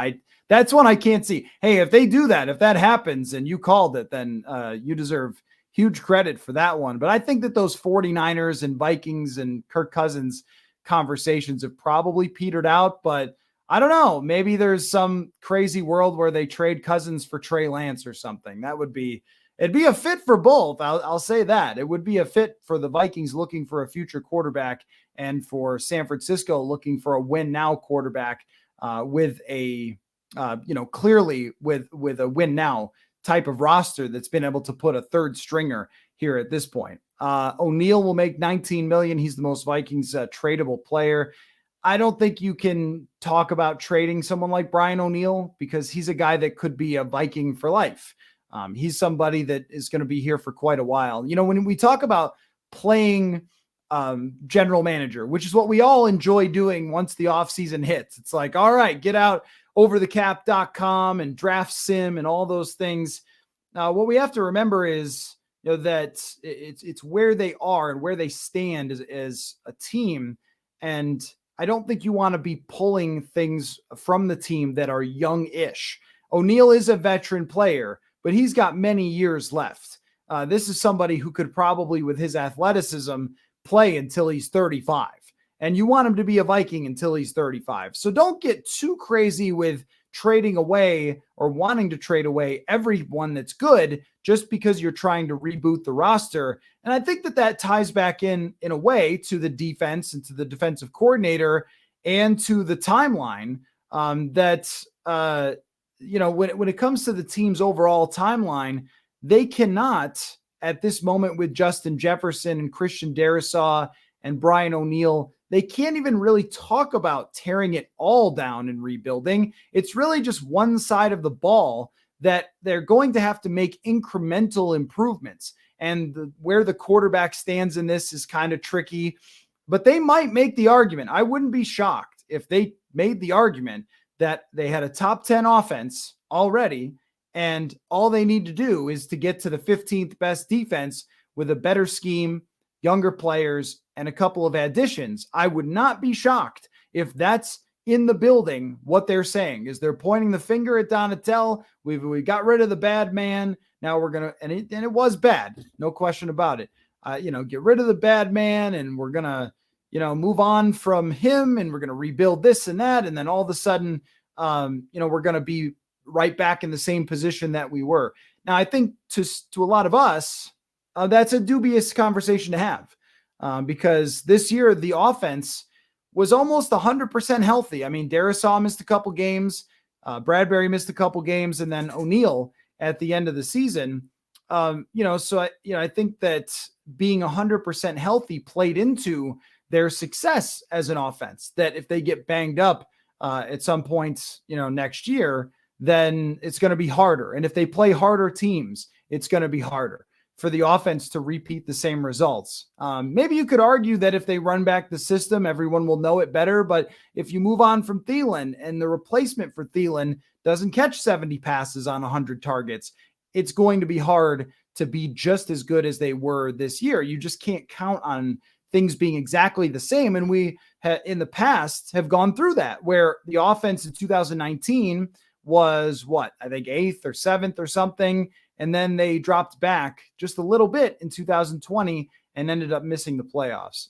That's one I can't see. Hey, if they do that, if that happens and you called it, then you deserve huge credit for that one. But I think that those 49ers and Vikings and Kirk Cousins conversations have probably petered out, but I don't know. Maybe there's some crazy world where they trade Cousins for Trey Lance or something. It'd be a fit for both. I'll say that. It would be a fit for the Vikings looking for a future quarterback and for San Francisco looking for a win now quarterback with a, clearly with a win now type of roster that's been able to put a third stringer here at this point. O'Neal will make $19 million. He's the most Vikings tradable player. I don't think you can talk about trading someone like Brian O'Neal because he's a guy that could be a Viking for life. He's somebody that is going to be here for quite a while. When we talk about playing general manager, which is what we all enjoy doing once the offseason hits, it's like, all right, get out overthecap.com and draft sim and all those things. What we have to remember is that it's where they are and where they stand as a team. And I don't think you want to be pulling things from the team that are young-ish. O'Neal is a veteran player, but he's got many years left. This is somebody who could probably, with his athleticism, play until he's 35. And you want him to be a Viking until he's 35. So don't get too crazy with trading away or wanting to trade away everyone that's good just because you're trying to reboot the roster. And I think that ties back in a way to the defense and to the defensive coordinator and to the timeline when it comes to the team's overall timeline, they cannot at this moment with Justin Jefferson and Christian Darrisaw and Brian O'Neal, they can't even really talk about tearing it all down and rebuilding. It's really just one side of the ball that they're going to have to make incremental improvements. And where the quarterback stands in this is kind of tricky, but they might make the argument. I wouldn't be shocked if they made the argument that they had a top 10 offense already, and all they need to do is to get to the 15th best defense with a better scheme, younger players, and a couple of additions. I would not be shocked if that's in the building. What they're saying is they're pointing the finger at Donatel. We got rid of the bad man. Now we're going to, and it was bad. No question about it. Get rid of the bad man and we're going to, move on from him and we're going to rebuild this and that. And then all of a sudden, we're going to be right back in the same position that we were. Now, I think to a lot of us, that's a dubious conversation to have because this year the offense was almost 100% healthy. I mean, Darrisaw missed a couple games, Bradbury missed a couple games, and then O'Neal at the end of the season. I think that being 100% healthy played into their success as an offense. That if they get banged up at some point, next year, then it's going to be harder. And if they play harder teams, it's going to be harder. for the offense to repeat the same results. Maybe you could argue that if they run back the system, everyone will know it better. But if you move on from Thielen and the replacement for Thielen doesn't catch 70 passes on 100 targets, it's going to be hard to be just as good as they were this year. You just can't count on things being exactly the same. And we in the past have gone through that, where the offense in 2019 was I think 8th or 7th or something. And then they dropped back just a little bit in 2020 and ended up missing the playoffs.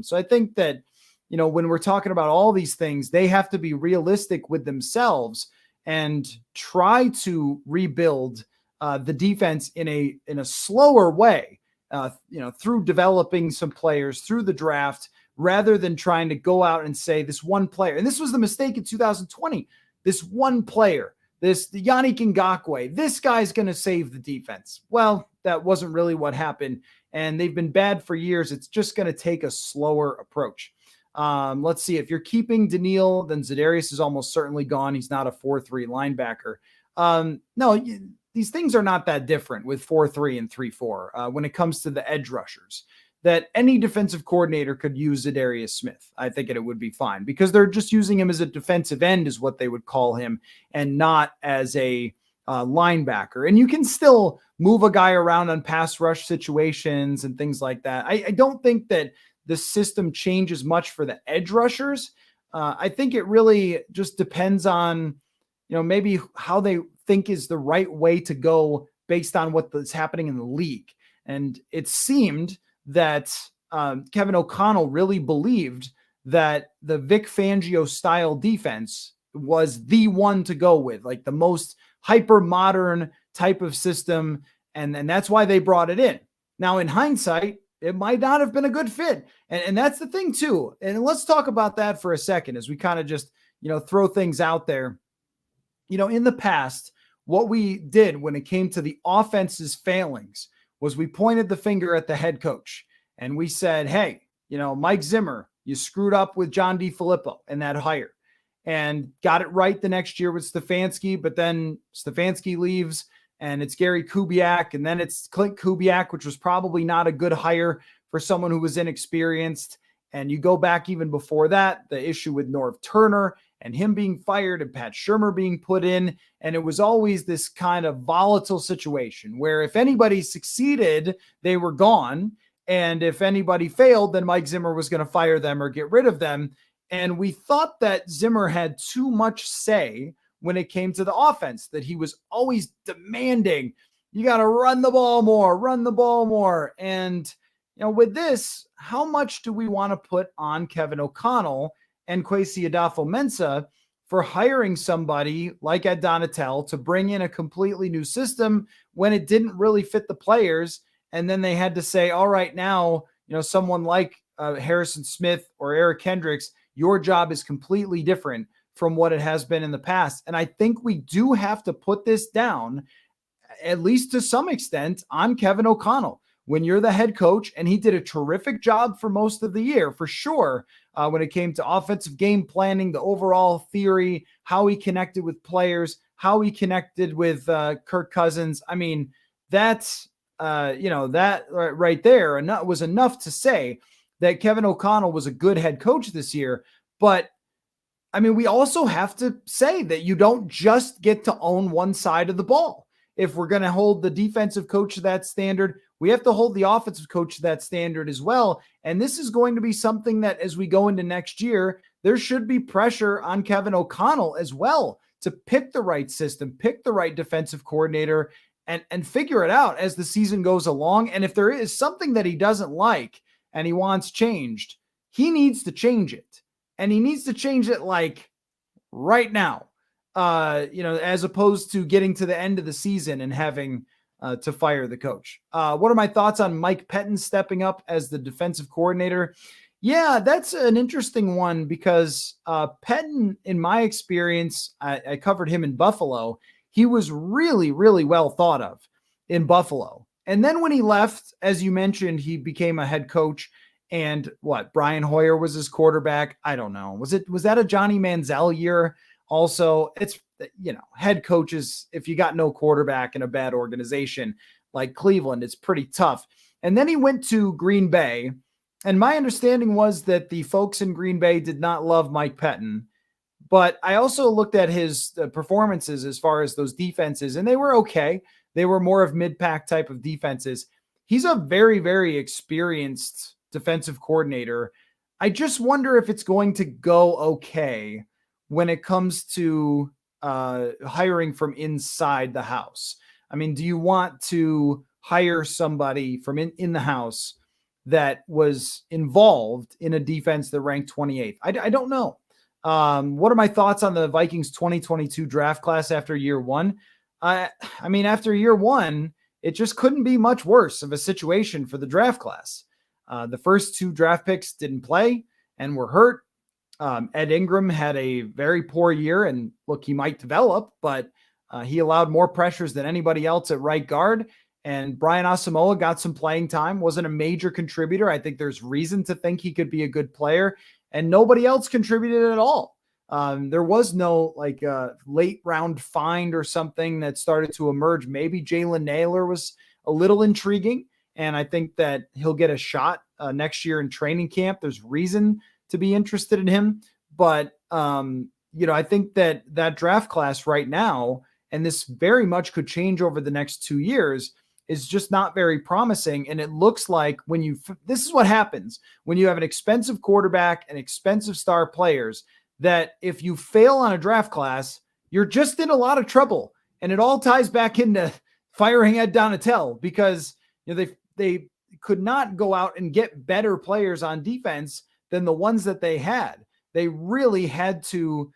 So I think that, when we're talking about all these things, they have to be realistic with themselves and try to rebuild the defense in a slower way, through developing some players through the draft, rather than trying to go out and say this one player. And this was the mistake in 2020. This one player, the Yannick Ngakoue, this guy's going to save the defense. Well, that wasn't really what happened, and they've been bad for years. It's just going to take a slower approach. Let's see. If you're keeping Daniil, then Za'Darius is almost certainly gone. He's not a 4-3 linebacker. No, these things are not that different with 4-3 and 3-4 when it comes to the edge rushers. That any defensive coordinator could use Za'Darius Smith. I think it would be fine because they're just using him as a defensive end is what they would call him, and not as a linebacker. And you can still move a guy around on pass rush situations and things like that. I don't think that the system changes much for the edge rushers. I think it really just depends on, maybe how they think is the right way to go based on what's happening in the league. And it seemed that Kevin O'Connell really believed that the Vic Fangio style defense was the one to go with, like the most hyper modern type of system. And that's why they brought it in. Now, in hindsight, it might not have been a good fit. And that's the thing too. And let's talk about that for a second as we kind of just, throw things out there. In the past, what we did when it came to the offense's failings was we pointed the finger at the head coach and we said, hey, Mike Zimmer, you screwed up with John DeFilippo and that hire, and got it right the next year with Stefanski, but then Stefanski leaves and it's Gary Kubiak, and then it's Clint Kubiak, which was probably not a good hire for someone who was inexperienced. And you go back even before that, the issue with Norv Turner and him being fired and Pat Shurmur being put in. And it was always this kind of volatile situation where if anybody succeeded, they were gone. And if anybody failed, then Mike Zimmer was going to fire them or get rid of them. And we thought that Zimmer had too much say when it came to the offense, that he was always demanding, you got to run the ball more. And, with this, how much do we want to put on Kevin O'Connell and Kwesi Adolfo-Mensah for hiring somebody like Ed Donatel to bring in a completely new system when it didn't really fit the players? And then they had to say, all right, now, someone like Harrison Smith or Eric Kendricks, your job is completely different from what it has been in the past. And I think we do have to put this down, at least to some extent, on Kevin O'Connell. When you're the head coach, and he did a terrific job for most of the year, for sure, when it came to offensive game planning, the overall theory, how he connected with players, how he connected with Kirk Cousins. I mean, that's, that right there was enough to say that Kevin O'Connell was a good head coach this year. But I mean, we also have to say that you don't just get to own one side of the ball. If we're going to hold the defensive coach to that standard, we have to hold the offensive coach to that standard as well. And this is going to be something that as we go into next year, there should be pressure on Kevin O'Connell as well to pick the right system, pick the right defensive coordinator, and figure it out as the season goes along. And if there is something that he doesn't like and he wants changed, he needs to change it. And he needs to change it like right now. As opposed to getting to the end of the season and having to fire the coach. What are my thoughts on Mike Pettin stepping up as the defensive coordinator? Yeah, that's an interesting one because Pettin, in my experience, I covered him in Buffalo. He was really, really well thought of in Buffalo. And then when he left, as you mentioned, he became a head coach. And Brian Hoyer was his quarterback. I don't know. Was that a Johnny Manziel year? Also, it's, head coaches, if you got no quarterback in a bad organization, like Cleveland. It's pretty tough. And then he went to Green Bay. And my understanding was that the folks in Green Bay did not love Mike Pettin. But I also looked at his performances as far as those defenses, and they were okay. They were more of mid-pack type of defenses. He's a very, very experienced defensive coordinator. I just wonder if it's going to go okay when it comes to hiring from inside the house. I mean, do you want to hire somebody from in the house that was involved in a defense that ranked 28th? I don't know. What are my thoughts on the Vikings 2022 draft class after year one? I mean, after year one, it just couldn't be much worse of a situation for the draft class. The first two draft picks didn't play and were hurt. Ed Ingram had a very poor year, and look, he might develop, but he allowed more pressures than anybody else at right guard. And Brian Asamoah got some playing time, wasn't a major contributor. I think there's reason to think he could be a good player, and nobody else contributed at all. There was no like late round find or something that started to emerge. Maybe Jalen Naylor was a little intriguing, and I think that he'll get a shot next year in training camp. There's reason to be interested in him, but I think that draft class right now, and this very much could change over the next 2 years, is just not very promising. And it looks like this is what happens when you have an expensive quarterback and expensive star players, that if you fail on a draft class, you're just in a lot of trouble. And it all ties back into firing Ed Donatel, because they could not go out and get better players on defense than the ones that they had. They really had to,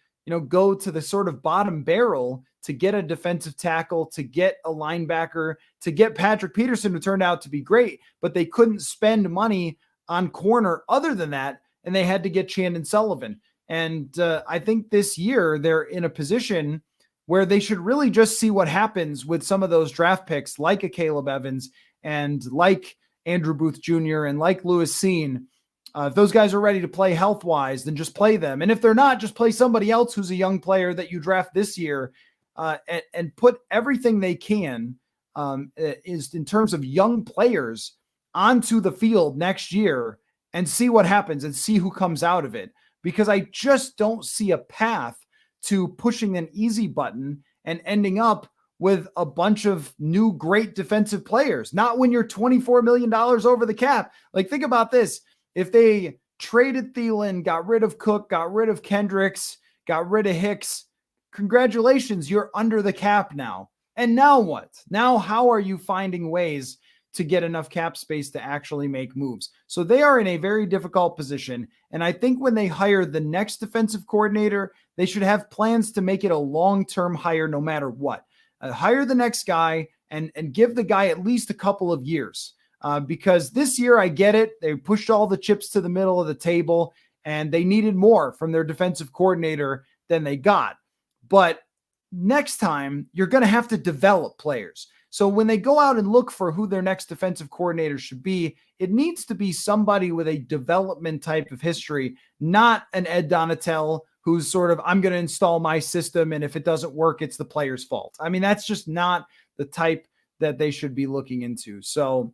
go to the sort of bottom barrel to get a defensive tackle, to get a linebacker, to get Patrick Peterson, who turned out to be great, but they couldn't spend money on corner other than that, and they had to get Chandon Sullivan. And I think this year they're in a position where they should really just see what happens with some of those draft picks, like a Caleb Evans and like Andrew Booth Jr. and like Lewis Seen. If those guys are ready to play health-wise, then just play them. And if they're not, just play somebody else who's a young player that you draft this year, and put everything they can is in terms of young players onto the field next year and see what happens and see who comes out of it. Because I just don't see a path to pushing an easy button and ending up with a bunch of new great defensive players. Not when you're $24 million over the cap. Like, think about this. If they traded Thielen, got rid of Cook, got rid of Kendricks, got rid of Hicks, congratulations, you're under the cap now. And now what? Now how are you finding ways to get enough cap space to actually make moves? So they are in a very difficult position. And I think when they hire the next defensive coordinator, they should have plans to make it a long-term hire no matter what. Hire the next guy and give the guy at least a couple of years. Because this year, I get it. They pushed all the chips to the middle of the table, and they needed more from their defensive coordinator than they got. But next time, you're going to have to develop players. So when they go out and look for who their next defensive coordinator should be, it needs to be somebody with a development type of history, not an Ed Donatel who's sort of, I'm going to install my system, and if it doesn't work, it's the player's fault. I mean, that's just not the type that they should be looking into. So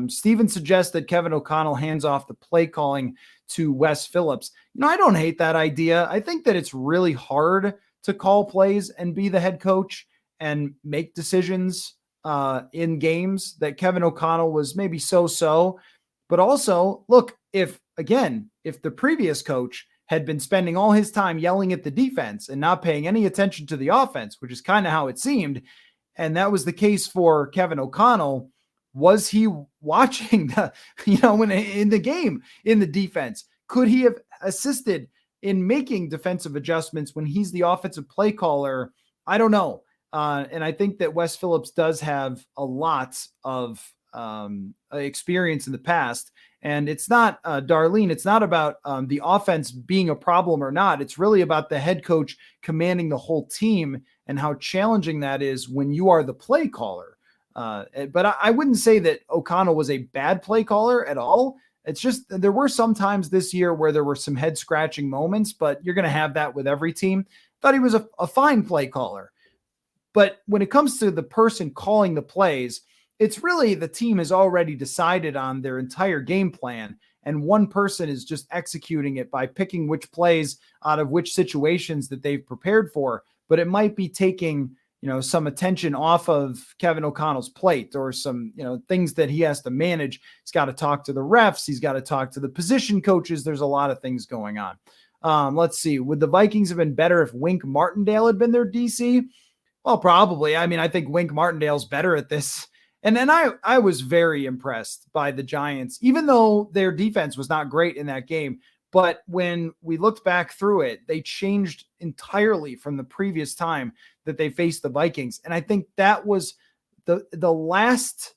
Steven suggests that Kevin O'Connell hands off the play calling to Wes Phillips. I don't hate that idea. I think that it's really hard to call plays and be the head coach and make decisions in games, that Kevin O'Connell was maybe so-so. But also, look, if the previous coach had been spending all his time yelling at the defense and not paying any attention to the offense, which is kind of how it seemed, and that was the case for Kevin O'Connell, was he watching in the game in the defense? Could he have assisted in making defensive adjustments when he's the offensive play caller? I don't know. And I think that Wes Phillips does have a lot of experience in the past. And it's not, Darlene, it's not about the offense being a problem or not. It's really about the head coach commanding the whole team and how challenging that is when you are the play caller. But I wouldn't say that O'Connell was a bad play caller at all. It's just there were some times this year where there were some head scratching moments, but you're going to have that with every team. Thought he was a fine play caller. But when it comes to the person calling the plays, it's really the team has already decided on their entire game plan, and one person is just executing it by picking which plays out of which situations that they've prepared for. But it might be taking, some attention off of Kevin O'Connell's plate, or some, things that he has to manage. He's got to talk to the refs. He's got to talk to the position coaches. There's a lot of things going on. Let's see. Would the Vikings have been better if Wink Martindale had been their DC? Well, probably. I mean, I think Wink Martindale's better at this. And then I was very impressed by the Giants, even though their defense was not great in that game. But when we looked back through it, they changed entirely from the previous time that they faced the Vikings. And I think that was the last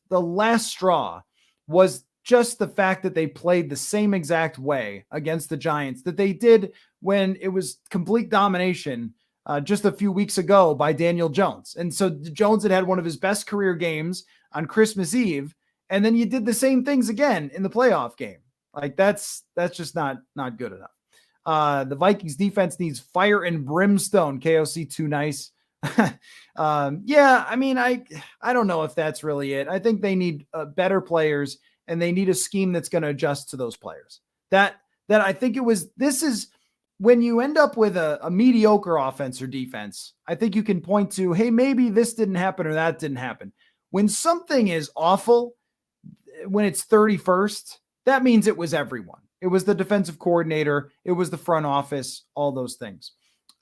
straw, was just the fact that they played the same exact way against the Giants that they did when it was complete domination just a few weeks ago by Daniel Jones. And so Jones had one of his best career games on Christmas Eve, and then you did the same things again in the playoff game. Like that's just not good enough. The Vikings defense needs fire and brimstone. KOC too nice. Yeah, I mean, I don't know if that's really it. I think they need better players, and they need a scheme that's going to adjust to those players. That I think this is when you end up with a mediocre offense or defense, I think you can point to, hey, maybe this didn't happen or that didn't happen. When something is awful, when it's 31st, that means it was everyone. It was the defensive coordinator. It was the front office, all those things.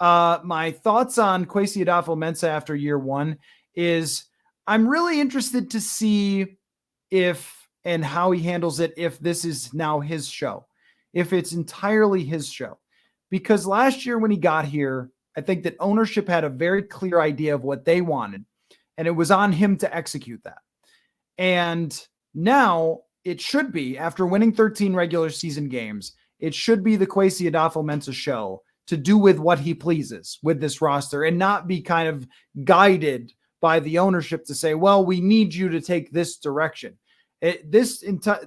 My thoughts on Kwesi Adolfo-Mensah after year one is I'm really interested to see if and how he handles it, if this is now his show, if it's entirely his show. Because last year when he got here, I think that ownership had a very clear idea of what they wanted, and it was on him to execute that. And now it should be, after winning 13 regular season games, it should be the Kwesi Adolfo-Mensah show to do with what he pleases with this roster, and not be kind of guided by the ownership to say, well, we need you to take this direction. This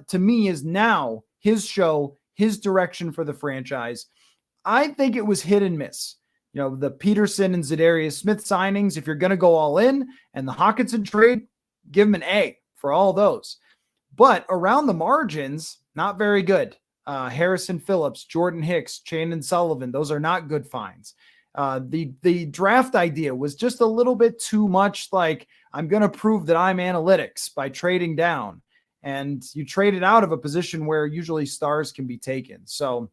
to me is now his show, his direction for the franchise. I think it was hit and miss. The Peterson and Za'Darius Smith signings, if you're going to go all in, and the Hockenson trade, give him an A for all those. But around the margins, not very good. Harrison Phillips, Jordan Hicks, Chandon Sullivan, those are not good finds. The draft idea was just a little bit too much like, I'm going to prove that I'm analytics by trading down. And you traded out of a position where usually stars can be taken. So,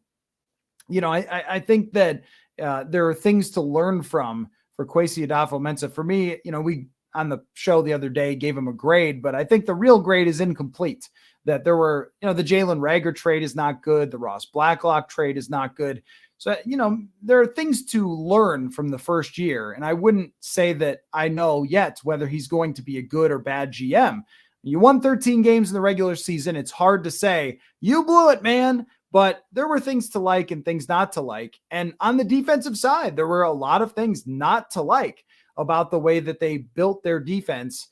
I think that there are things to learn from for Kwesi Adolfo-Mensah. For me, we on the show the other day gave him a grade, but I think the real grade is incomplete. That there were, the Jalen Reagor trade is not good. The Ross Blacklock trade is not good. So, there are things to learn from the first year. And I wouldn't say that I know yet whether he's going to be a good or bad GM. You won 13 games in the regular season. It's hard to say, you blew it, man. But there were things to like and things not to like. And on the defensive side, there were a lot of things not to like about the way that they built their defense,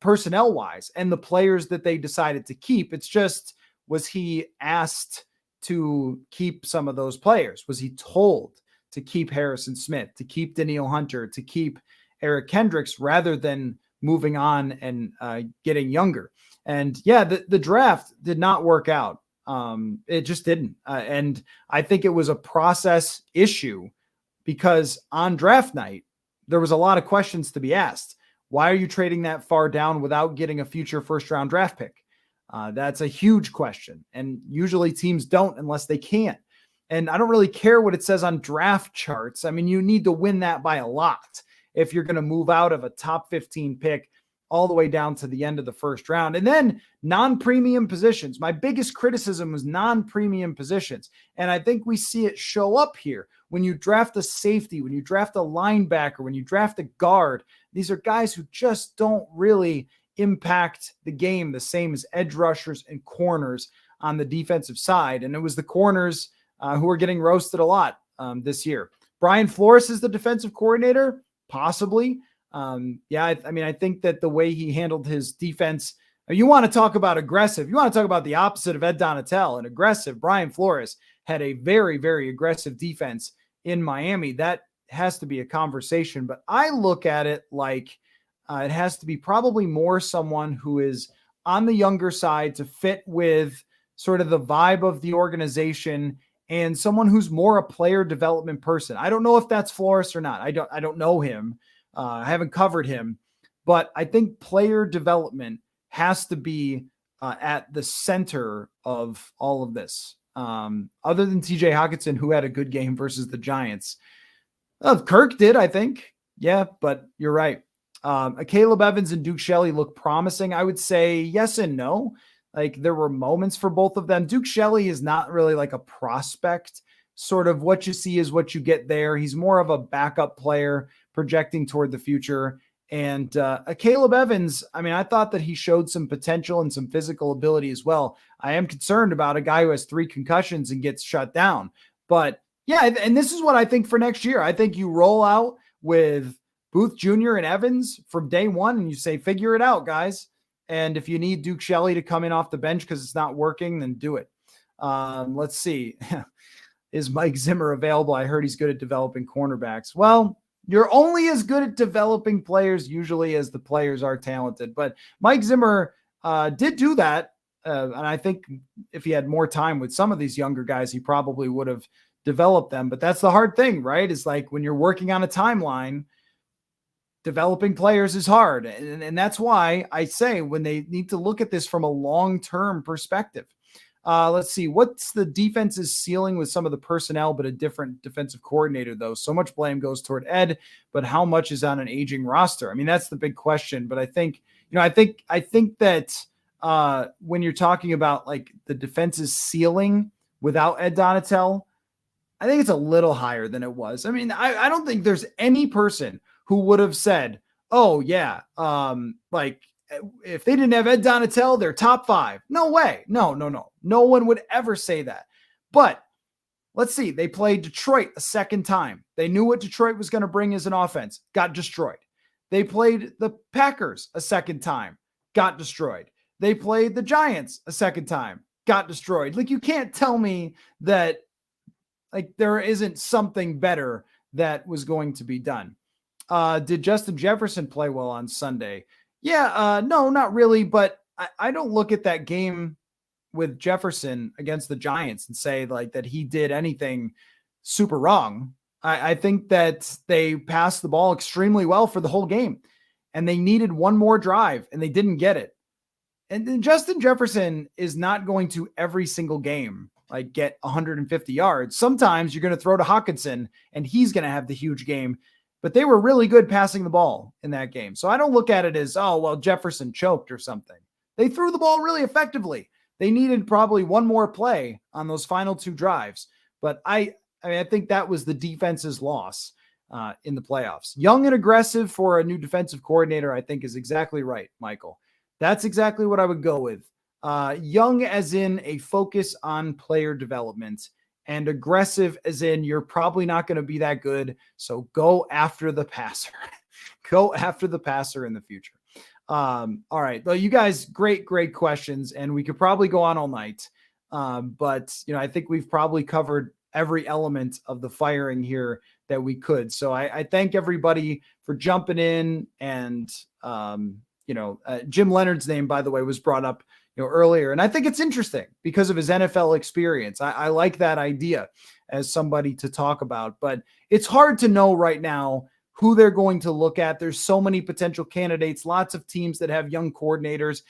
personnel wise, and the players that they decided to keep. It's just, was he asked to keep some of those players? Was he told to keep Harrison Smith, to keep Danielle Hunter, to keep Eric Kendricks, rather than moving on and getting younger? And yeah, the draft did not work out. It just didn't. And I think it was a process issue, because on draft night, there was a lot of questions to be asked. Why are you trading that far down without getting a future first round draft pick? That's a huge question. And usually teams don't unless they can't. And I don't really care what it says on draft charts. I mean, you need to win that by a lot if you're going to move out of a top 15 pick all the way down to the end of the first round. And then non-premium positions. My biggest criticism was non-premium positions. And I think we see it show up here. When you draft a safety, when you draft a linebacker, when you draft a guard, these are guys who just don't really impact the game the same as edge rushers and corners on the defensive side. And it was the corners who are getting roasted a lot this year. Brian Flores is the defensive coordinator, possibly. I think that the way he handled his defense, you want to talk about aggressive. You want to talk about the opposite of Ed Donatel, and aggressive. Brian Flores had a very, very aggressive defense in Miami. That has to be a conversation, but I look at it like It has to be probably more someone who is on the younger side to fit with sort of the vibe of the organization, and someone who's more a player development person. I don't know if that's Flores or not. I don't know him. I haven't covered him, but I think player development has to be at the center of all of this. Other than TJ Hawkinson, who had a good game versus the Giants. Kirk did, I think. Yeah, but you're right. Caleb Evans and Duke Shelley look promising. I would say yes and no. Like, there were moments for both of them. Duke Shelley is not really like a prospect. Sort of what you see is what you get there. He's more of a backup player projecting toward the future. And Caleb Evans, I mean, I thought that he showed some potential and some physical ability as well. I am concerned about a guy who has 3 concussions and gets shut down. But yeah, and this is what I think for next year. I think you roll out with Booth Jr. and Evans from day one, and you say, figure it out, guys. And if you need Duke Shelley to come in off the bench because it's not working, then do it. Let's see. Is Mike Zimmer available? I heard he's good at developing cornerbacks. Well, you're only as good at developing players usually as the players are talented. But Mike Zimmer did do that. And I think if he had more time with some of these younger guys, he probably would have developed them. But that's the hard thing, right? Is like when you're working on a timeline, developing players is hard. And that's why I say when they need to look at this from a long-term perspective. Let's see. What's the defense's ceiling with some of the personnel, but a different defensive coordinator, though? So much blame goes toward Ed, but how much is on an aging roster? I mean, that's the big question. But I think, I think that when you're talking about like the defense's ceiling without Ed Donatel, I think it's a little higher than it was. I mean, I don't think there's any person who would have said, oh yeah, like if they didn't have Ed Donatel, they're top 5. No way. No. No one would ever say that. But let's see. They played Detroit a second time. They knew what Detroit was going to bring as an offense. Got destroyed. They played the Packers a second time. Got destroyed. They played the Giants a second time. Got destroyed. Like, you can't tell me that like there isn't something better that was going to be done. Did Justin Jefferson play well on Sunday? Yeah, no, not really. But I don't look at that game with Jefferson against the Giants and say like that he did anything super wrong. I think that they passed the ball extremely well for the whole game, and they needed one more drive and they didn't get it. And then Justin Jefferson is not going to every single game like get 150 yards. Sometimes you're going to throw to Hawkinson and he's going to have the huge game. But they were really good passing the ball in that game. So I don't look at it as, oh, well, Jefferson choked or something. They threw the ball really effectively. They needed probably one more play on those final 2 drives. But I think that was the defense's loss in the playoffs. Young and aggressive for a new defensive coordinator, I think, is exactly right, Michael. That's exactly what I would go with. Young as in a focus on player development, and aggressive as in you're probably not going to be that good. So go after the passer. Go after the passer in the future. All right. Well, you guys, great questions. And we could probably go on all night. But I think we've probably covered every element of the firing here that we could. So I thank everybody for jumping in. And, Jim Leonard's name, by the way, was brought up earlier. And I think it's interesting because of his NFL experience. I like that idea as somebody to talk about, but it's hard to know right now who they're going to look at. There's so many potential candidates, lots of teams that have young coordinators.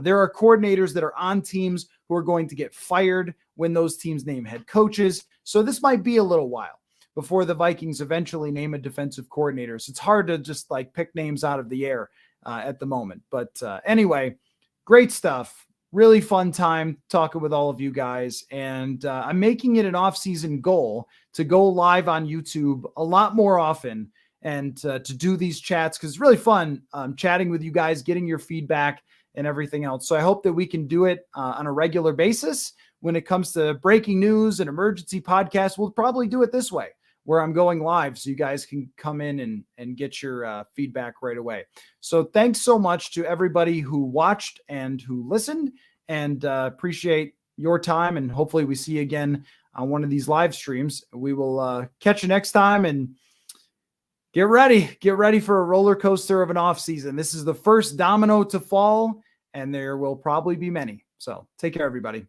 There are coordinators that are on teams who are going to get fired when those teams name head coaches. So this might be a little while before the Vikings eventually name a defensive coordinator. So it's hard to just like pick names out of the air at the moment. But anyway, great stuff. Really fun time talking with all of you guys. And I'm making it an off-season goal to go live on YouTube a lot more often and to do these chats because it's really fun chatting with you guys, getting your feedback and everything else. So I hope that we can do it on a regular basis. When it comes to breaking news and emergency podcasts, we'll probably do it this way, where I'm going live so you guys can come in and get your feedback right away. So thanks so much to everybody who watched and who listened, and appreciate your time. And hopefully we see you again on one of these live streams. We will catch you next time and Get ready for a roller coaster of an off season. This is the first domino to fall, and there will probably be many. So take care, everybody.